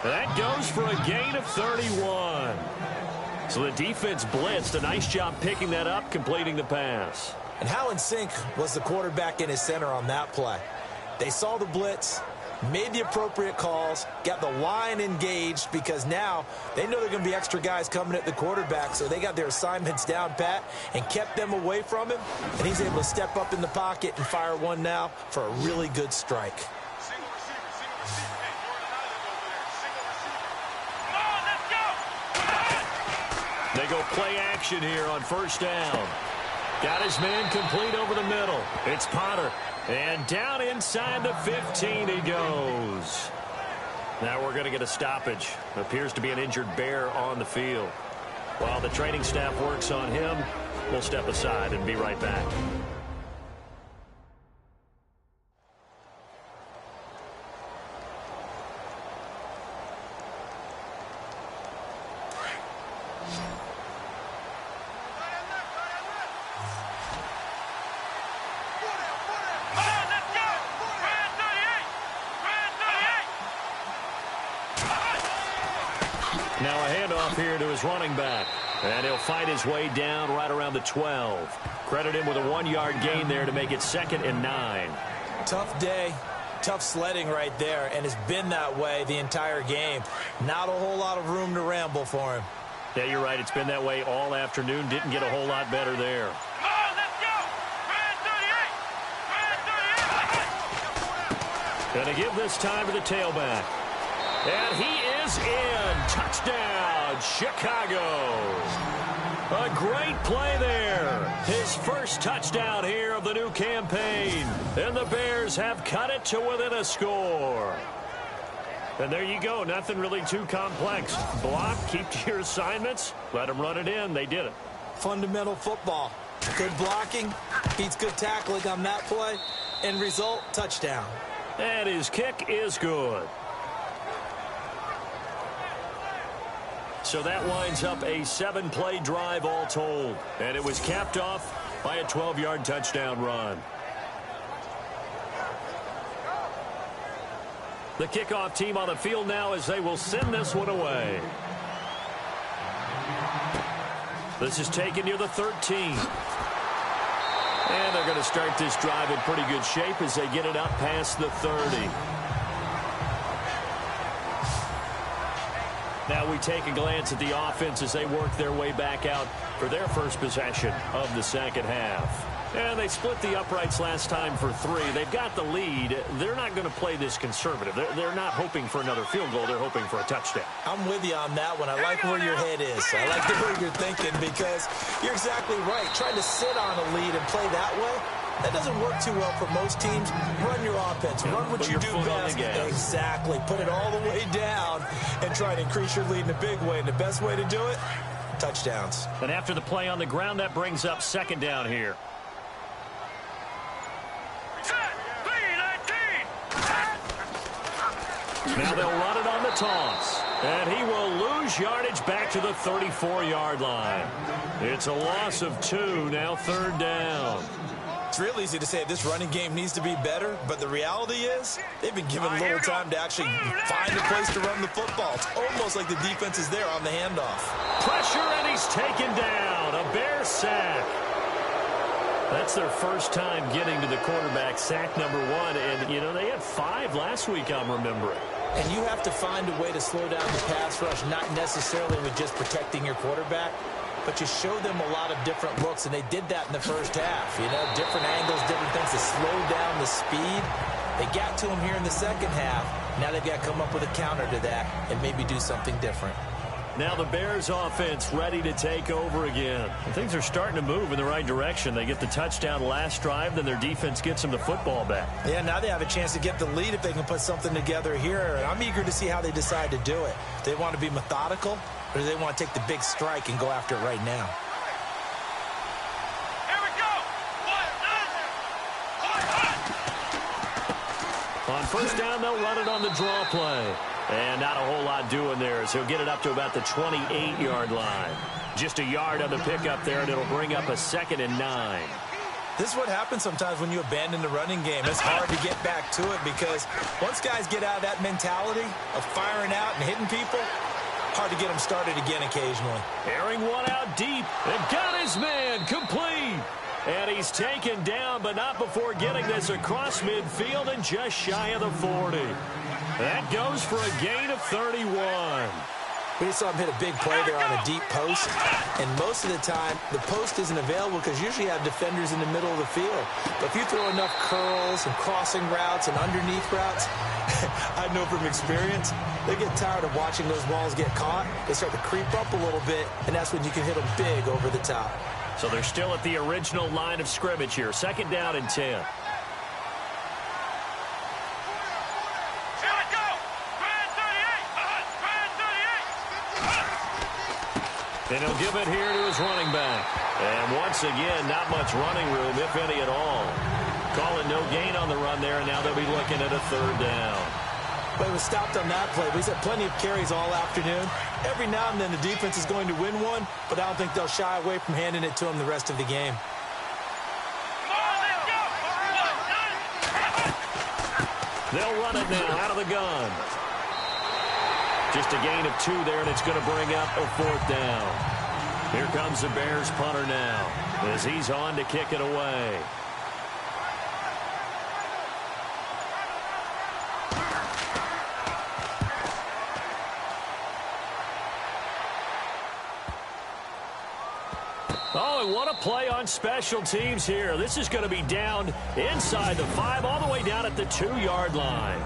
Speaker 1: That goes for a gain of 31. So the defense blitzed. A nice job picking that up, completing the pass.
Speaker 2: And how in sync was the quarterback and his center on that play? They saw the blitz, made the appropriate calls, got the line engaged, because now they know they're going to be extra guys coming at the quarterback, so they got their assignments down pat and kept them away from him, and he's able to step up in the pocket and fire one now for a really good strike.
Speaker 1: They go play action here on first down. Got his man complete over the middle. It's Potter. And down inside the 15 he goes. Now we're going to get a stoppage. Appears to be an injured Bear on the field. While the training staff works on him, we'll step aside and be right back. Now a handoff here to his running back. And he'll fight his way down right around the 12. Credit him with a 1-yard gain there to make it 2nd and 9.
Speaker 2: Tough day. Tough sledding right there, and it's been that way the entire game. Not a whole lot of room to ramble for him.
Speaker 1: Yeah, you're right. It's been that way all afternoon. Didn't get a whole lot better there. Gonna give this time to the tailback. And he is in. Touchdown, Chicago. A great play there. His first touchdown here of the new campaign. And the Bears have cut it to within a score. And there you go. Nothing really too complex. Block, keep to your assignments, let them run it in. They did it.
Speaker 2: Fundamental football. Good blocking, beats good tackling on that play. End result, touchdown.
Speaker 1: And his kick is good. So that winds up a 7-play drive all told. And it was capped off by a 12-yard touchdown run. The kickoff team on the field now as they will send this one away. This is taken near the 13. And they're going to start this drive in pretty good shape as they get it up past the 30. Now we take a glance at the offense as they work their way back out for their first possession of the second half. And they split the uprights last time for 3. They've got the lead. They're not going to play this conservative. They're not hoping for another field goal. They're hoping for a touchdown.
Speaker 2: I'm with you on that one. I like where your head is. I like the way you're thinking, because you're exactly right. Trying to sit on a lead and play that way, that doesn't work too well for most teams. Run your offense. Run what you do best. Exactly. Put it all the way down and try to increase your lead in a big way. And the best way to do it, touchdowns.
Speaker 1: And after the play on the ground, that brings up 2nd down here. Now they'll run it on the toss. And he will lose yardage back to the 34-yard line. It's a loss of 2, now 3rd down.
Speaker 2: It's real easy to say this running game needs to be better, but the reality is they've been given a little time to actually find a place to run the football. It's almost like the defense is there on the handoff.
Speaker 1: Pressure, and he's taken down. A Bear sack. That's their first time getting to the quarterback, sack number 1. And, you know, they had 5 last week, I'm remembering.
Speaker 2: And you have to find a way to slow down the pass rush, not necessarily with just protecting your quarterback, but you show them a lot of different looks, and they did that in the first half. You know, different angles, different things to slow down the speed. They got to him here in the second half. Now they've got to come up with a counter to that and maybe do something different.
Speaker 1: Now the Bears offense ready to take over again. And things are starting to move in the right direction. They get the touchdown last drive, then their defense gets them the football back.
Speaker 2: Yeah, now they have a chance to get the lead if they can put something together here. And I'm eager to see how they decide to do it. Do they want to be methodical, or do they want to take the big strike and go after it right now?
Speaker 3: Here we go.
Speaker 1: On first down, they'll run it on the draw play. And not a whole lot doing there, as he'll get it up to about the 28-yard line. Just a yard on the pickup there, and it'll bring up a 2nd and 9.
Speaker 2: This is what happens sometimes when you abandon the running game. It's hard to get back to it, because once guys get out of that mentality of firing out and hitting people, hard to get them started again occasionally.
Speaker 1: Airing one out deep, and got his man complete. And he's taken down, but not before getting this across midfield and just shy of the 40. That goes for a gain of 31.
Speaker 2: We just saw him hit a big play there on a deep post. And most of the time, the post isn't available because usually you have defenders in the middle of the field. But if you throw enough curls and crossing routes and underneath routes, I know from experience, they get tired of watching those balls get caught. They start to creep up a little bit, and that's when you can hit them big over the top.
Speaker 1: So they're still at the original line of scrimmage here. 2nd down and 10. And he'll give it here to his running back. And once again, not much running room, if any at all. Calling no gain on the run there, and now they'll be looking at a 3rd down.
Speaker 2: But it was stopped on that play. He's had plenty of carries all afternoon. Every now and then the defense is going to win one, but I don't think they'll shy away from handing it to him the rest of the game.
Speaker 1: They'll run it now out of the gun. Just a gain of 2 there, and it's going to bring up a 4th down. Here comes the Bears punter now as he's on to kick it away. Oh, and what a play on special teams here. This is going to be down inside the 5, all the way down at the 2-yard line.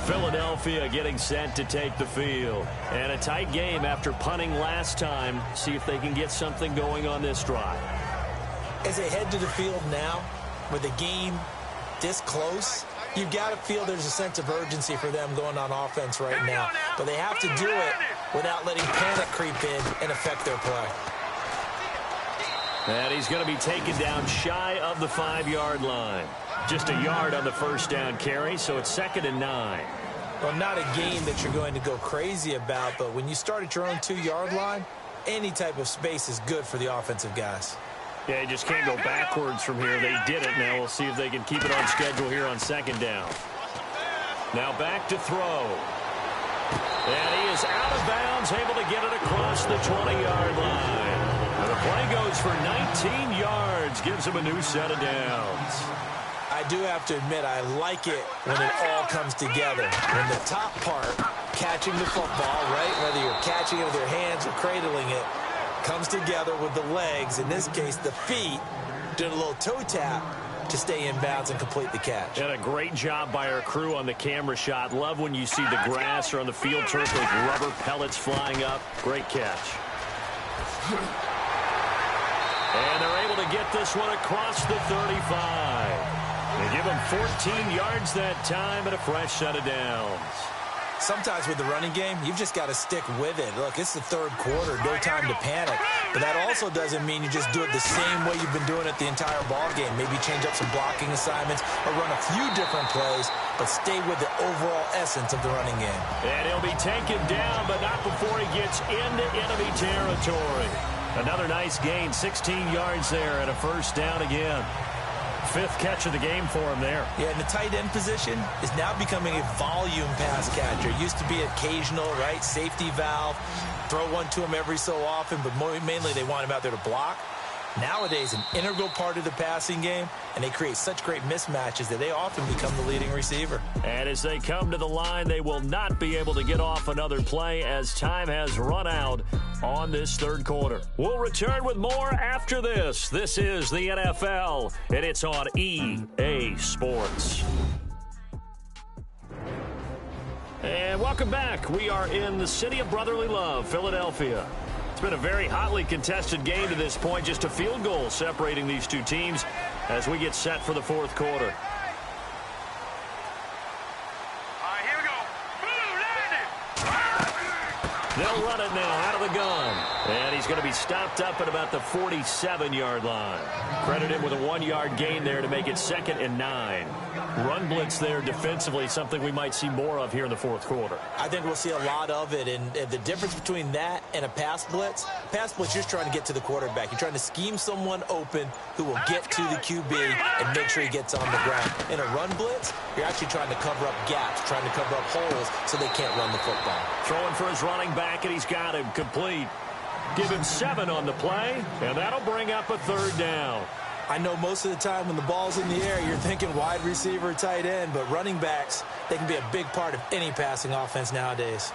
Speaker 1: Philadelphia getting set to take the field. And a tight game after punting last time. See if they can get something going on this drive.
Speaker 2: As they head to the field now, with the game this close, you've got to feel there's a sense of urgency for them going on offense right now. But they have to do it without letting panic creep in and affect their play.
Speaker 1: And he's going to be taken down shy of the 5-yard line. Just a yard on the 1st down carry, so it's 2nd and 9.
Speaker 2: Well, not a game that you're going to go crazy about, but when you start at your own 2-yard line, any type of space is good for the offensive guys.
Speaker 1: Yeah, you just can't go backwards from here. They did it. Now we'll see if they can keep it on schedule here on 2nd down. Now back to throw. And he is out of bounds, able to get it across the 20-yard line. And the play goes for 19 yards, gives him a new set of downs.
Speaker 2: I do have to admit, I like it when it all comes together. When the top part, catching the football, right, whether you're catching it with your hands or cradling it, comes together with the legs, in this case the feet, doing a little toe tap to stay in bounds and complete the catch.
Speaker 1: And a great job by our crew on the camera shot. Love when you see the grass or on the field turf with rubber pellets flying up. Great catch. And they're able to get this one across the 35. They give him 14 yards that time and a fresh set of downs.
Speaker 2: Sometimes with the running game, you've just got to stick with it. Look, it's the 3rd quarter, no time to panic. But that also doesn't mean you just do it the same way you've been doing it the entire ball game. Maybe change up some blocking assignments or run a few different plays, but stay with the overall essence of the running game.
Speaker 1: And he'll be taken down, but not before he gets into enemy territory. Another nice gain, 16 yards there and a 1st down again. 5th catch of the game for him there. Yeah, and the tight end position is now becoming a volume pass catcher. Used to be occasional, right, safety valve, throw one to him every so often, but mainly they want him out there to block. Nowadays, an integral part of the passing game, and they create such great mismatches that they often become the leading receiver. And as they come to the line, they will not be able to get off another play as time has run out on this 3rd quarter. We'll return with more after this. This is the NFL, and it's on EA Sports. And welcome back. We are in the city of brotherly love, Philadelphia. It's been a very hotly contested game to this point. Just a field goal separating these two teams as we get set for the 4th quarter.
Speaker 3: All right, here we go. Blue landed.
Speaker 1: They'll run it now out of the gun. And he's going to be stopped up at about the 47-yard line. Credit him with a 1-yard gain there to make it 2nd and 9. Run blitz there defensively, something we might see more of here in the fourth quarter.
Speaker 2: I think we'll see a lot of it, and the difference between that and a pass blitz, you're just trying to get to the quarterback. You're trying to scheme someone open who will get to the QB and make sure he gets on the ground. In a run blitz, you're actually trying to cover up gaps, trying to cover up holes so they can't run the football.
Speaker 1: Throwing for his running back, and he's got him complete. Give him 7 on the play, and that'll bring up a 3rd down.
Speaker 2: I know most of the time when the ball's in the air, you're thinking wide receiver, tight end, but running backs, they can be a big part of any passing offense nowadays.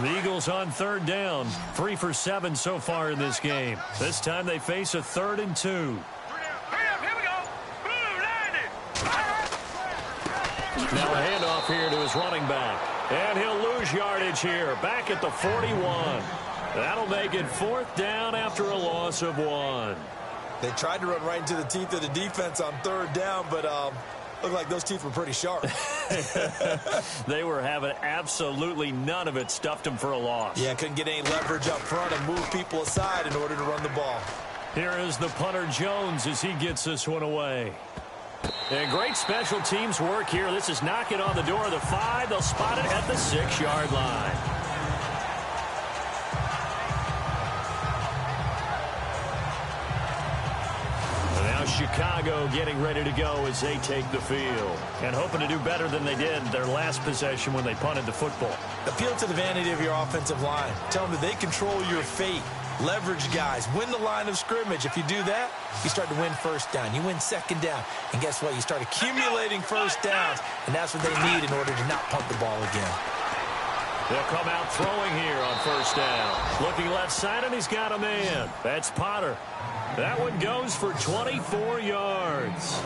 Speaker 1: The Eagles on 3rd down, 3 for 7 so far in this game. This time they face a 3rd and 2.
Speaker 3: Here we go. Blue landed.
Speaker 1: Now a handoff here to his running back. And he'll lose yardage here, back at the 41. That'll make it 4th down after a loss of 1.
Speaker 2: They tried to run right into the teeth of the defense on 3rd down, but looked like those teeth were pretty sharp.
Speaker 1: They were having absolutely none of it, stuffed them for a loss.
Speaker 2: Yeah, couldn't get any leverage up front and move people aside in order to run the ball.
Speaker 1: Here is the punter Jones as he gets this one away. And great special teams work here. This is knocking on the door of the 5. They'll spot it at the 6-yard line. And now Chicago getting ready to go as they take the field. And hoping to do better than they did their last possession when they punted the football.
Speaker 2: Appeal to the vanity of your offensive line. Tell them that they control your fate. Leverage guys. Win the line of scrimmage. If you do that, you start to win 1st down. You win 2nd down. And guess what? You start accumulating 1st downs. And that's what they need in order to not punt the ball again.
Speaker 1: They'll come out throwing here on 1st down. Looking left side, and he's got a man. That's Potter. That one goes for 24 yards.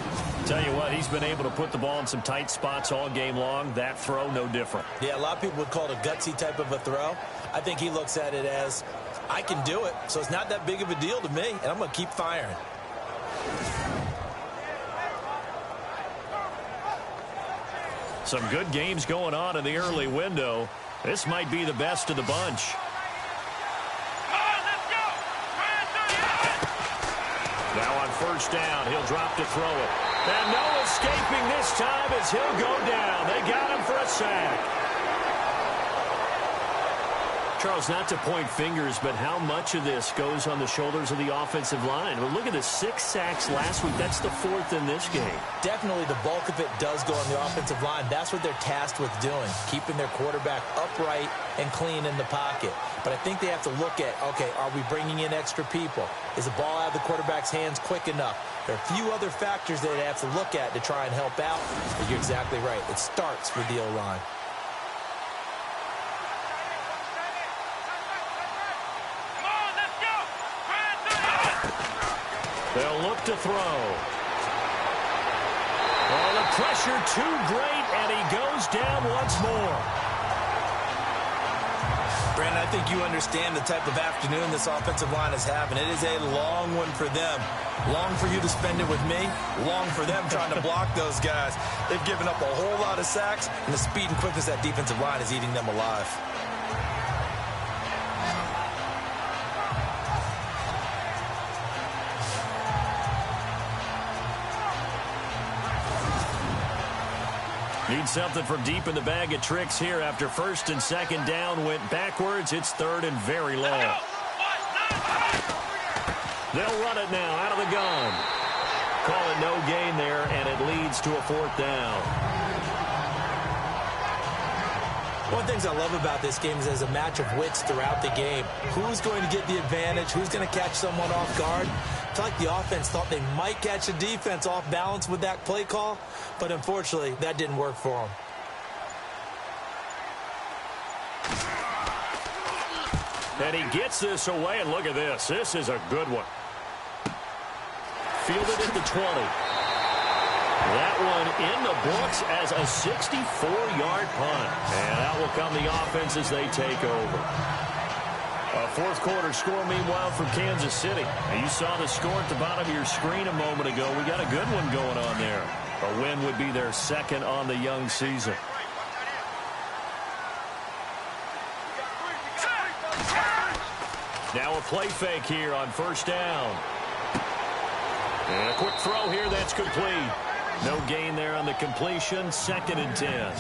Speaker 1: Tell you what, he's been able to put the ball in some tight spots all game long. That throw, no different.
Speaker 2: Yeah, a lot of people would call it a gutsy type of a throw. I think he looks at it as, I can do it, so it's not that big of a deal to me, and I'm going to keep firing.
Speaker 1: Some good games going on in the early window. This might be the best of the bunch. Now on 1st down, he'll drop to throw it. And no escaping this time as he'll go down. They got him for a sack. Charles, not to point fingers, but how much of this goes on the shoulders of the offensive line? Well, look at the 6 sacks last week. That's the 4th in this game.
Speaker 2: Definitely the bulk of it does go on the offensive line. That's what they're tasked with doing, keeping their quarterback upright and clean in the pocket. But I think they have to look at, okay, are we bringing in extra people? Is the ball out of the quarterback's hands quick enough? There are a few other factors that they have to look at to try and help out. But you're exactly right. It starts with the O-line.
Speaker 1: They'll look to throw. Oh, the pressure too great, and he goes down once more.
Speaker 2: Brandon, I think you understand the type of afternoon this offensive line is having. It is a long one for them. Long for you to spend it with me. Long for them trying to block those guys. They've given up a whole lot of sacks, and the speed and quickness of that defensive line is eating them alive.
Speaker 1: Need something from deep in the bag of tricks here after 1st and 2nd down went backwards. It's 3rd and very low. They'll run it now out of the gun. Call it no gain there, and it leads to a 4th down.
Speaker 2: One of the things I love about this game is there's a match of wits throughout the game. Who's going to get the advantage? Who's going to catch someone off guard? I feel like the offense thought they might catch the defense off balance with that play call, but unfortunately, that didn't work for them.
Speaker 1: And he gets this away, and look at this. This is a good one. Fielded at the 20. That one in the books as a 64-yard punt. And out will come the offense as they take over. A fourth quarter score, meanwhile, from Kansas City. Now, you saw the score at the bottom of your screen a moment ago. We got a good one going on there. A win would be their second on the young season. Now a play fake here on first down. And a quick throw here, that's complete. No gain there on the completion, 2nd and 10.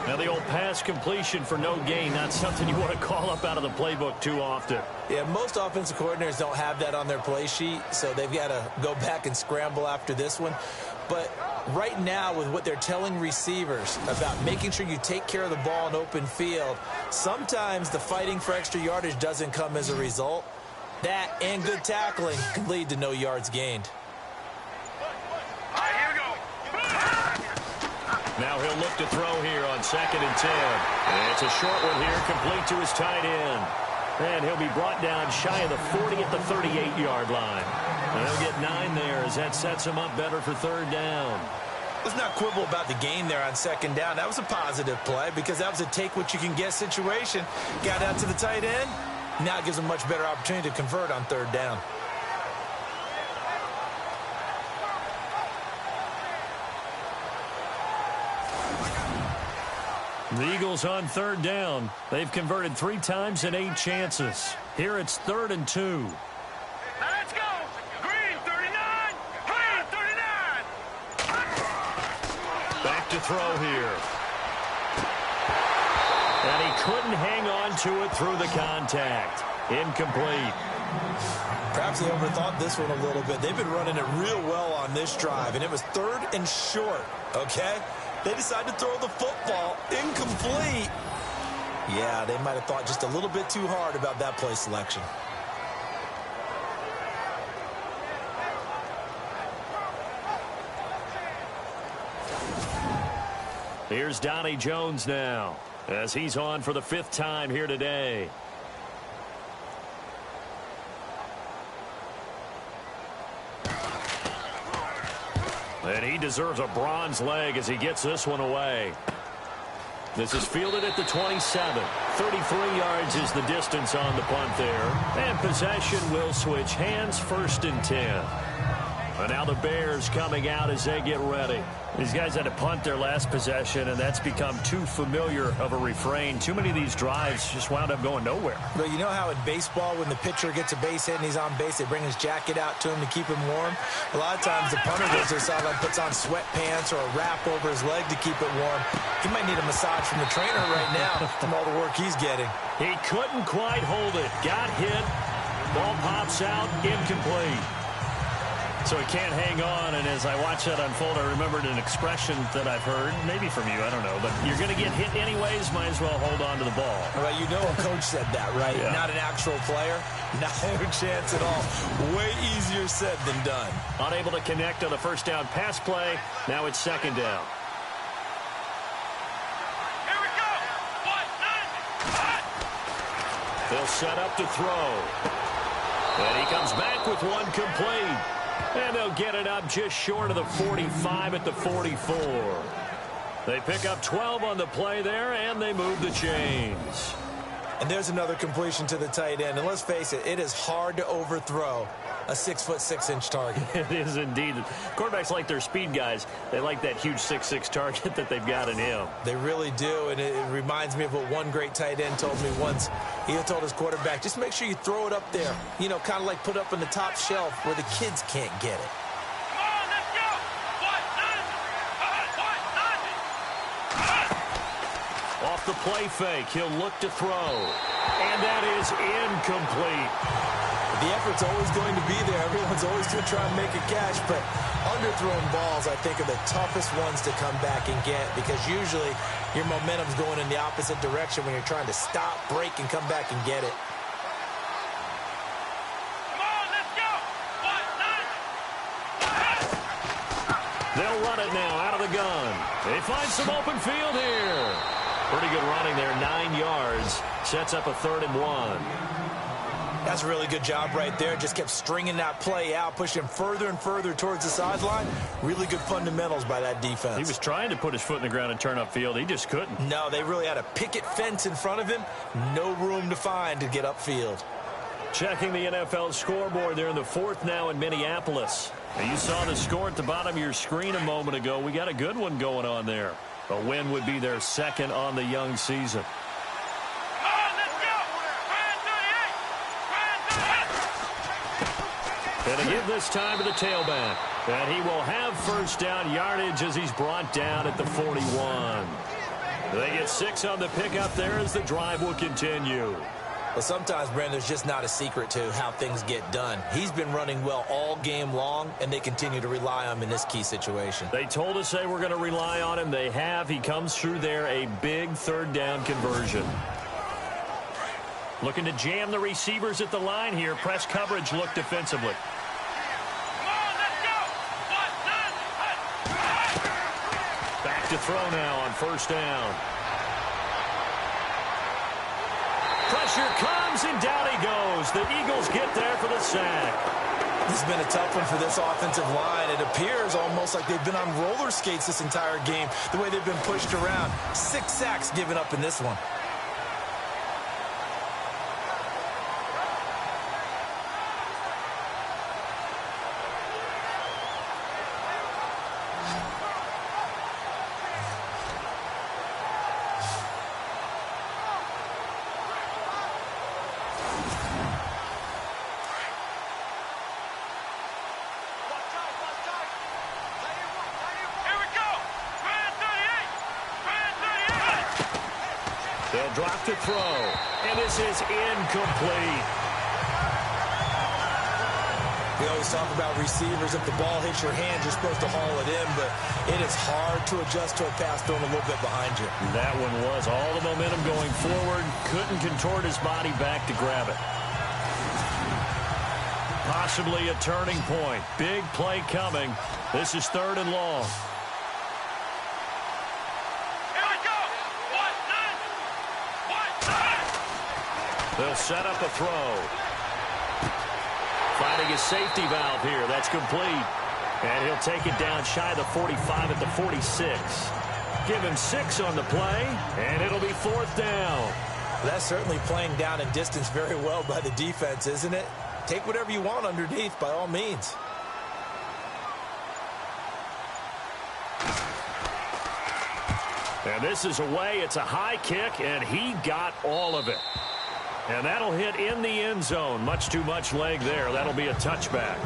Speaker 1: Now the old pass completion for no gain, not something you want to call up out of the playbook too often.
Speaker 2: Yeah, most offensive coordinators don't have that on their play sheet, so they've got to go back and scramble after this one. But right now, with what they're telling receivers about making sure you take care of the ball in open field, sometimes the fighting for extra yardage doesn't come as a result. That and good tackling can lead to no yards gained.
Speaker 1: Now he'll look to throw here on 2nd and 10. And it's a short one here, complete to his tight end. And he'll be brought down shy of the 40 at the 38-yard line. And he'll get 9 there as that sets him up better for 3rd down.
Speaker 2: Let's not quibble about the gain there on 2nd down. That was a positive play because that was a take-what-you-can-get situation. Got out to the tight end. Now it gives him a much better opportunity to convert on 3rd down.
Speaker 1: The Eagles on 3rd down. They've converted 3 times in 8 chances. Here it's 3rd and 2.
Speaker 3: Now let's go. Green 39. Green 39.
Speaker 1: Back to throw here. And he couldn't hang on to it through the contact. Incomplete.
Speaker 2: Perhaps they overthought this one a little bit. They've been running it real well on this drive, and it was 3rd and short, okay? They decided to throw the football incomplete. Yeah, they might have thought just a little bit too hard about that play selection.
Speaker 1: Here's Donnie Jones now as he's on for the 5th time here today. And he deserves a bronze leg as he gets this one away. This is fielded at the 27. 33 yards is the distance on the punt there. And possession will switch hands, 1st and 10. And now the Bears coming out as they get ready. These guys had to punt their last possession, and that's become too familiar of a refrain. Too many of these drives just wound up going nowhere.
Speaker 2: But you know how in baseball, when the pitcher gets a base hit and he's on base, they bring his jacket out to him to keep him warm? A lot of times the punter goes to the sideline, puts on sweatpants or a wrap over his leg to keep it warm. He might need a massage from the trainer right now from all the work he's getting.
Speaker 1: He couldn't quite hold it. Got hit. Ball pops out. Incomplete. So he can't hang on, and as I watch that unfold, I remembered an expression that I've heard, maybe from you, I don't know, but you're going to get hit anyways, might as well hold on to the ball.
Speaker 2: Well, you know a coach said that, right?
Speaker 1: Yeah.
Speaker 2: Not an actual player. Not a chance at all. Way easier said than done.
Speaker 1: Unable to connect on the 1st down pass play. Now it's 2nd down.
Speaker 3: Here we go. 1-9.
Speaker 1: They'll set up to throw. And he comes back with one complete. And they'll get it up just short of the 45 at the 44. They pick up 12 on the play there, and they move the chains.
Speaker 2: And there's another completion to the tight end. And let's face it, it is hard to overthrow a 6'6" target.
Speaker 1: It is indeed. Quarterbacks like their speed guys. They like that huge 6'6" target that they've got in him.
Speaker 2: They really do, and it reminds me of what one great tight end told me once. He told his quarterback, just make sure you throw it up there. You know, kind of like put up on the top shelf where the kids can't get it.
Speaker 3: Come on, let's go. 1-9.
Speaker 1: Off the play fake, he'll look to throw. And that is incomplete.
Speaker 2: The effort's always going to be there. Everyone's always going to try and make a catch, but underthrown balls, I think, are the toughest ones to come back and get because usually your momentum's going in the opposite direction when you're trying to stop, break, and come back and get it.
Speaker 3: Come on, let's go. 1-9.
Speaker 1: They'll run it now out of the gun. They find some open field here. Pretty good running there, 9 yards. Sets up a 3rd and 1.
Speaker 2: That's a really good job right there. Just kept stringing that play out, pushing him further and further towards the sideline. Really good fundamentals by that defense.
Speaker 1: He was trying to put his foot in the ground and turn upfield. He just couldn't.
Speaker 2: No, they really had a picket fence in front of him. No room to find to get upfield.
Speaker 1: Checking the NFL scoreboard there in the 4th now in Minneapolis. Now, you saw the score at the bottom of your screen a moment ago. We got a good one going on there. A win would be their second on the young season. And they give this time to the tailback. And he will have first down yardage as he's brought down at the 41. They get 6 on the pickup there as the drive will continue.
Speaker 2: Well, sometimes, Brandon, there's just not a secret to how things get done. He's been running well all game long, and they continue to rely on him in this key situation.
Speaker 1: They told us they were going to rely on him. They have. He comes through there, a big third down conversion. Looking to jam the receivers at the line here. Press coverage look defensively. Back to throw now on first down. Pressure comes, and down he goes. The Eagles get there for the sack.
Speaker 2: This has been a tough one for this offensive line. It appears almost like they've been on roller skates this entire game, the way they've been pushed around. 6 sacks given up in this one.
Speaker 1: They'll drop to throw, and this is incomplete.
Speaker 2: We always talk about receivers. If the ball hits your hand, you're supposed to haul it in, but it is hard to adjust to a pass thrown a little bit behind you.
Speaker 1: That one was all the momentum going forward. Couldn't contort his body back to grab it. Possibly a turning point. Big play coming. This is 3rd and long. They'll set up a throw. Finding his safety valve here. That's complete. And he'll take it down shy of the 45 at the 46. Give him 6 on the play, and it'll be 4th down.
Speaker 2: That's certainly playing down in distance very well by the defense, isn't it? Take whatever you want underneath, by all means.
Speaker 1: And this is away. It's a high kick, and he got all of it. And that'll hit in the end zone. Much too much leg there. That'll be a touchback.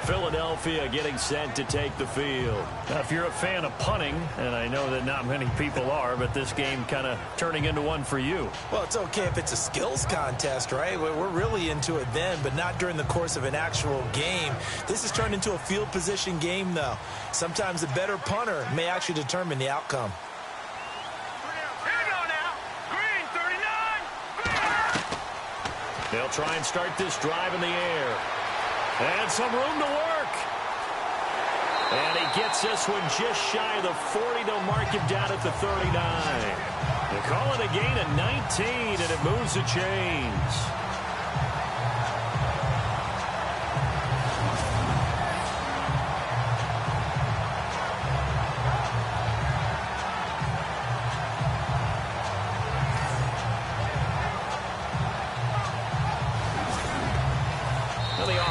Speaker 1: Philadelphia getting set to take the field. Now, if you're a fan of punting, and I know that not many people are, but this game kind of turning into one for you.
Speaker 2: Well, it's okay if it's a skills contest, right? We're really into it then, but not during the course of an actual game. This has turned into a field position game, though. Sometimes the better punter may actually determine the outcome.
Speaker 1: They'll try and start this drive in the air. And some room to work. And he gets this one just shy of the 40. They'll mark him down at the 39. They call it a gain of 19, and it moves the chains.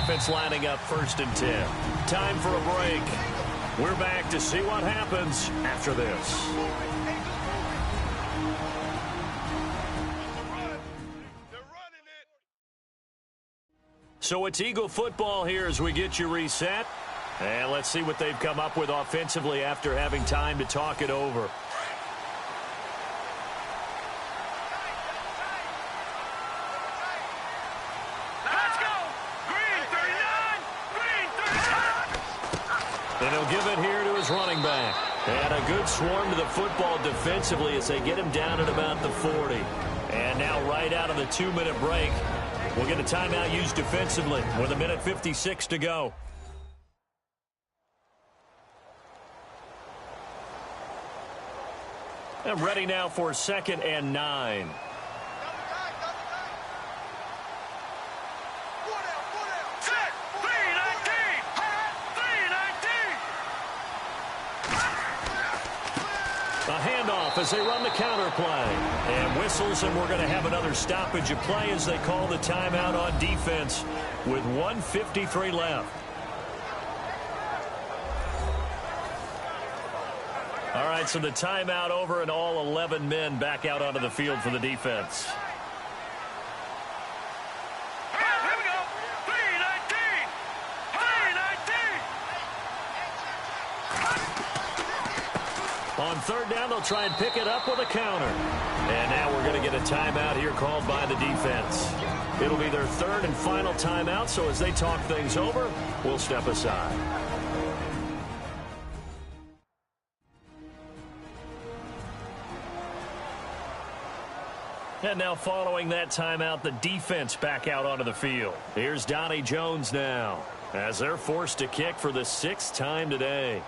Speaker 1: Offense lining up 1st and 10. Time for a break. We're back to see what happens after this. So it's Eagle football here as we get you reset. And let's see what they've come up with offensively after having time to talk it over. And he'll give it here to his running back. And a good swarm to the football defensively as they get him down at about the 40. And now right out of the 2-minute break, we'll get a timeout used defensively with 1:56 to go. And ready now for 2nd and 9. A handoff as they run the counter play. And whistles, and we're going to have another stoppage of play as they call the timeout on defense with 1:53 left. All right, so the timeout over and all 11 men back out onto the field for the defense.
Speaker 3: Here we go. 3-19. 3-19.
Speaker 1: On third down, they'll try and pick it up with a counter. And now we're going to get a timeout here called by the defense. It'll be their third and final timeout, so as they talk things over, we'll step aside. And now following that timeout, the defense back out onto the field. Here's Donnie Jones now as they're forced to kick for the 6th time today.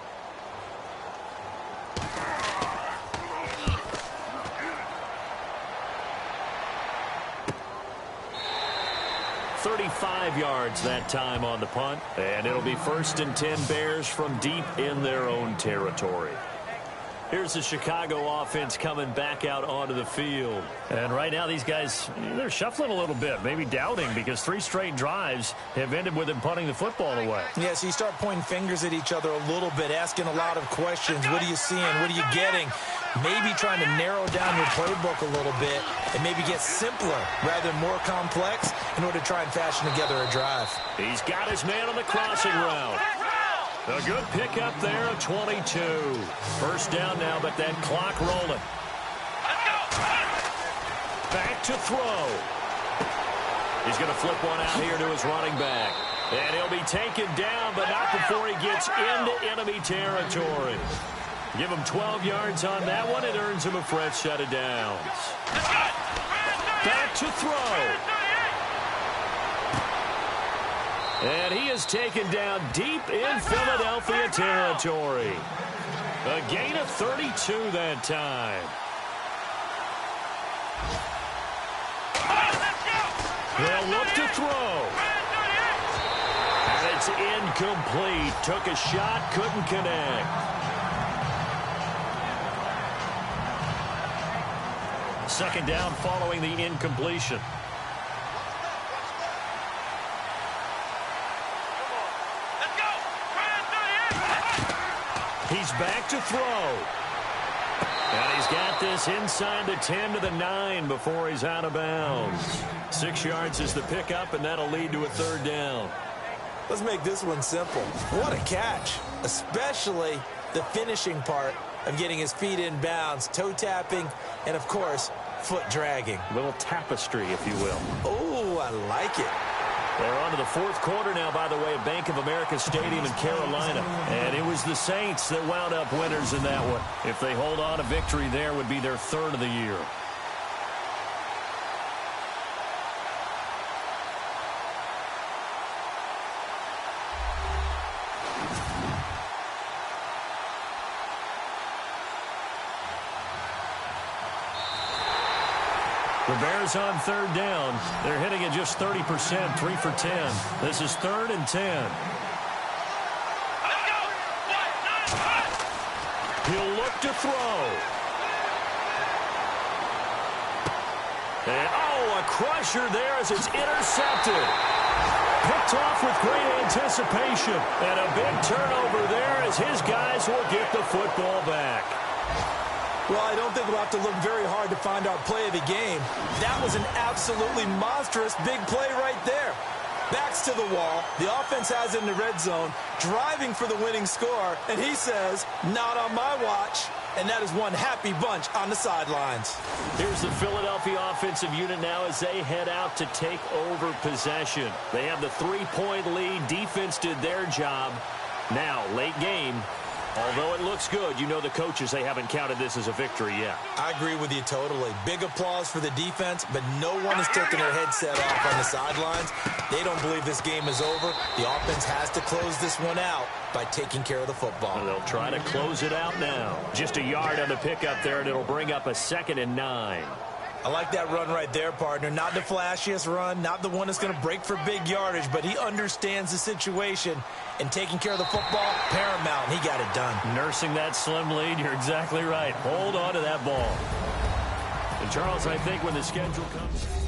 Speaker 1: "35 yards that time on the punt, and it'll be 1st and 10 Bears from deep in their own territory. Here's the Chicago offense coming back out onto the field. And right now these guys, they're shuffling a little bit, maybe doubting, because 3 straight drives have ended with them punting the football away.
Speaker 2: Yeah, so you start pointing fingers at each other a little bit, asking a lot of questions. What are you seeing? What are you getting? Maybe trying to narrow down your playbook a little bit and maybe get simpler rather than more complex in order to try and fashion together a drive.
Speaker 1: He's got his man on the crossing route. A good pickup there at 22. First down now, but that clock rolling. Back to throw. He's going to flip one out here to his running back. And he'll be taken down, but not before he gets into enemy territory. Give him 12 yards on that one. It earns him a fresh set of downs. Back to throw. And he is taken down deep in Philadelphia territory. A gain of 32 that time. They'll look to throw. And it's incomplete. Took a shot, couldn't connect. Second down following the incompletion. He's back to throw. And he's got this inside the 10 to the 9 before he's out of bounds. 6 yards is the pickup, and that'll lead to a third down.
Speaker 2: Let's make this one simple. What a catch, especially the finishing part of getting his feet in bounds, toe tapping, and, of course, foot dragging.
Speaker 1: A little tapestry, if you will.
Speaker 2: Oh, I like it.
Speaker 1: They're on to the 4th quarter now, by the way, at Bank of America Stadium in Carolina. And it was the Saints that wound up winners in that one. If they hold on, a victory there would be their 3rd of the year. The Bears on third down. They're hitting it just 30%, 3 for 10. This is 3rd and 10. He'll look to throw. And, a crusher there as it's intercepted. Picked off with great anticipation. And a big turnover there as his guys will get the football back.
Speaker 2: Well, I don't think we'll have to look very hard to find our play of the game. That was an absolutely monstrous big play right there. Backs to the wall. The offense has it in the red zone, driving for the winning score, and he says, not on my watch. And that is one happy bunch on the sidelines.
Speaker 1: Here's the Philadelphia offensive unit now as they head out to take over possession. They have the 3-point lead. Defense did their job. Now, late game. Although it looks good, you know the coaches, they haven't counted this as a victory yet.
Speaker 2: I agree with you totally. Big applause for the defense, but no one is taking their headset off on the sidelines. They don't believe this game is over. The offense has to close this one out by taking care of the football.
Speaker 1: And they'll try to close it out now. Just a yard on the pickup there, and it'll bring up a 2nd and 9.
Speaker 2: I like that run right there, partner. Not the flashiest run, not the one that's going to break for big yardage, but he understands the situation, and taking care of the football, paramount, and he got it done.
Speaker 1: Nursing that slim lead, you're exactly right. Hold on to that ball. And, Charles, I think when the schedule comes...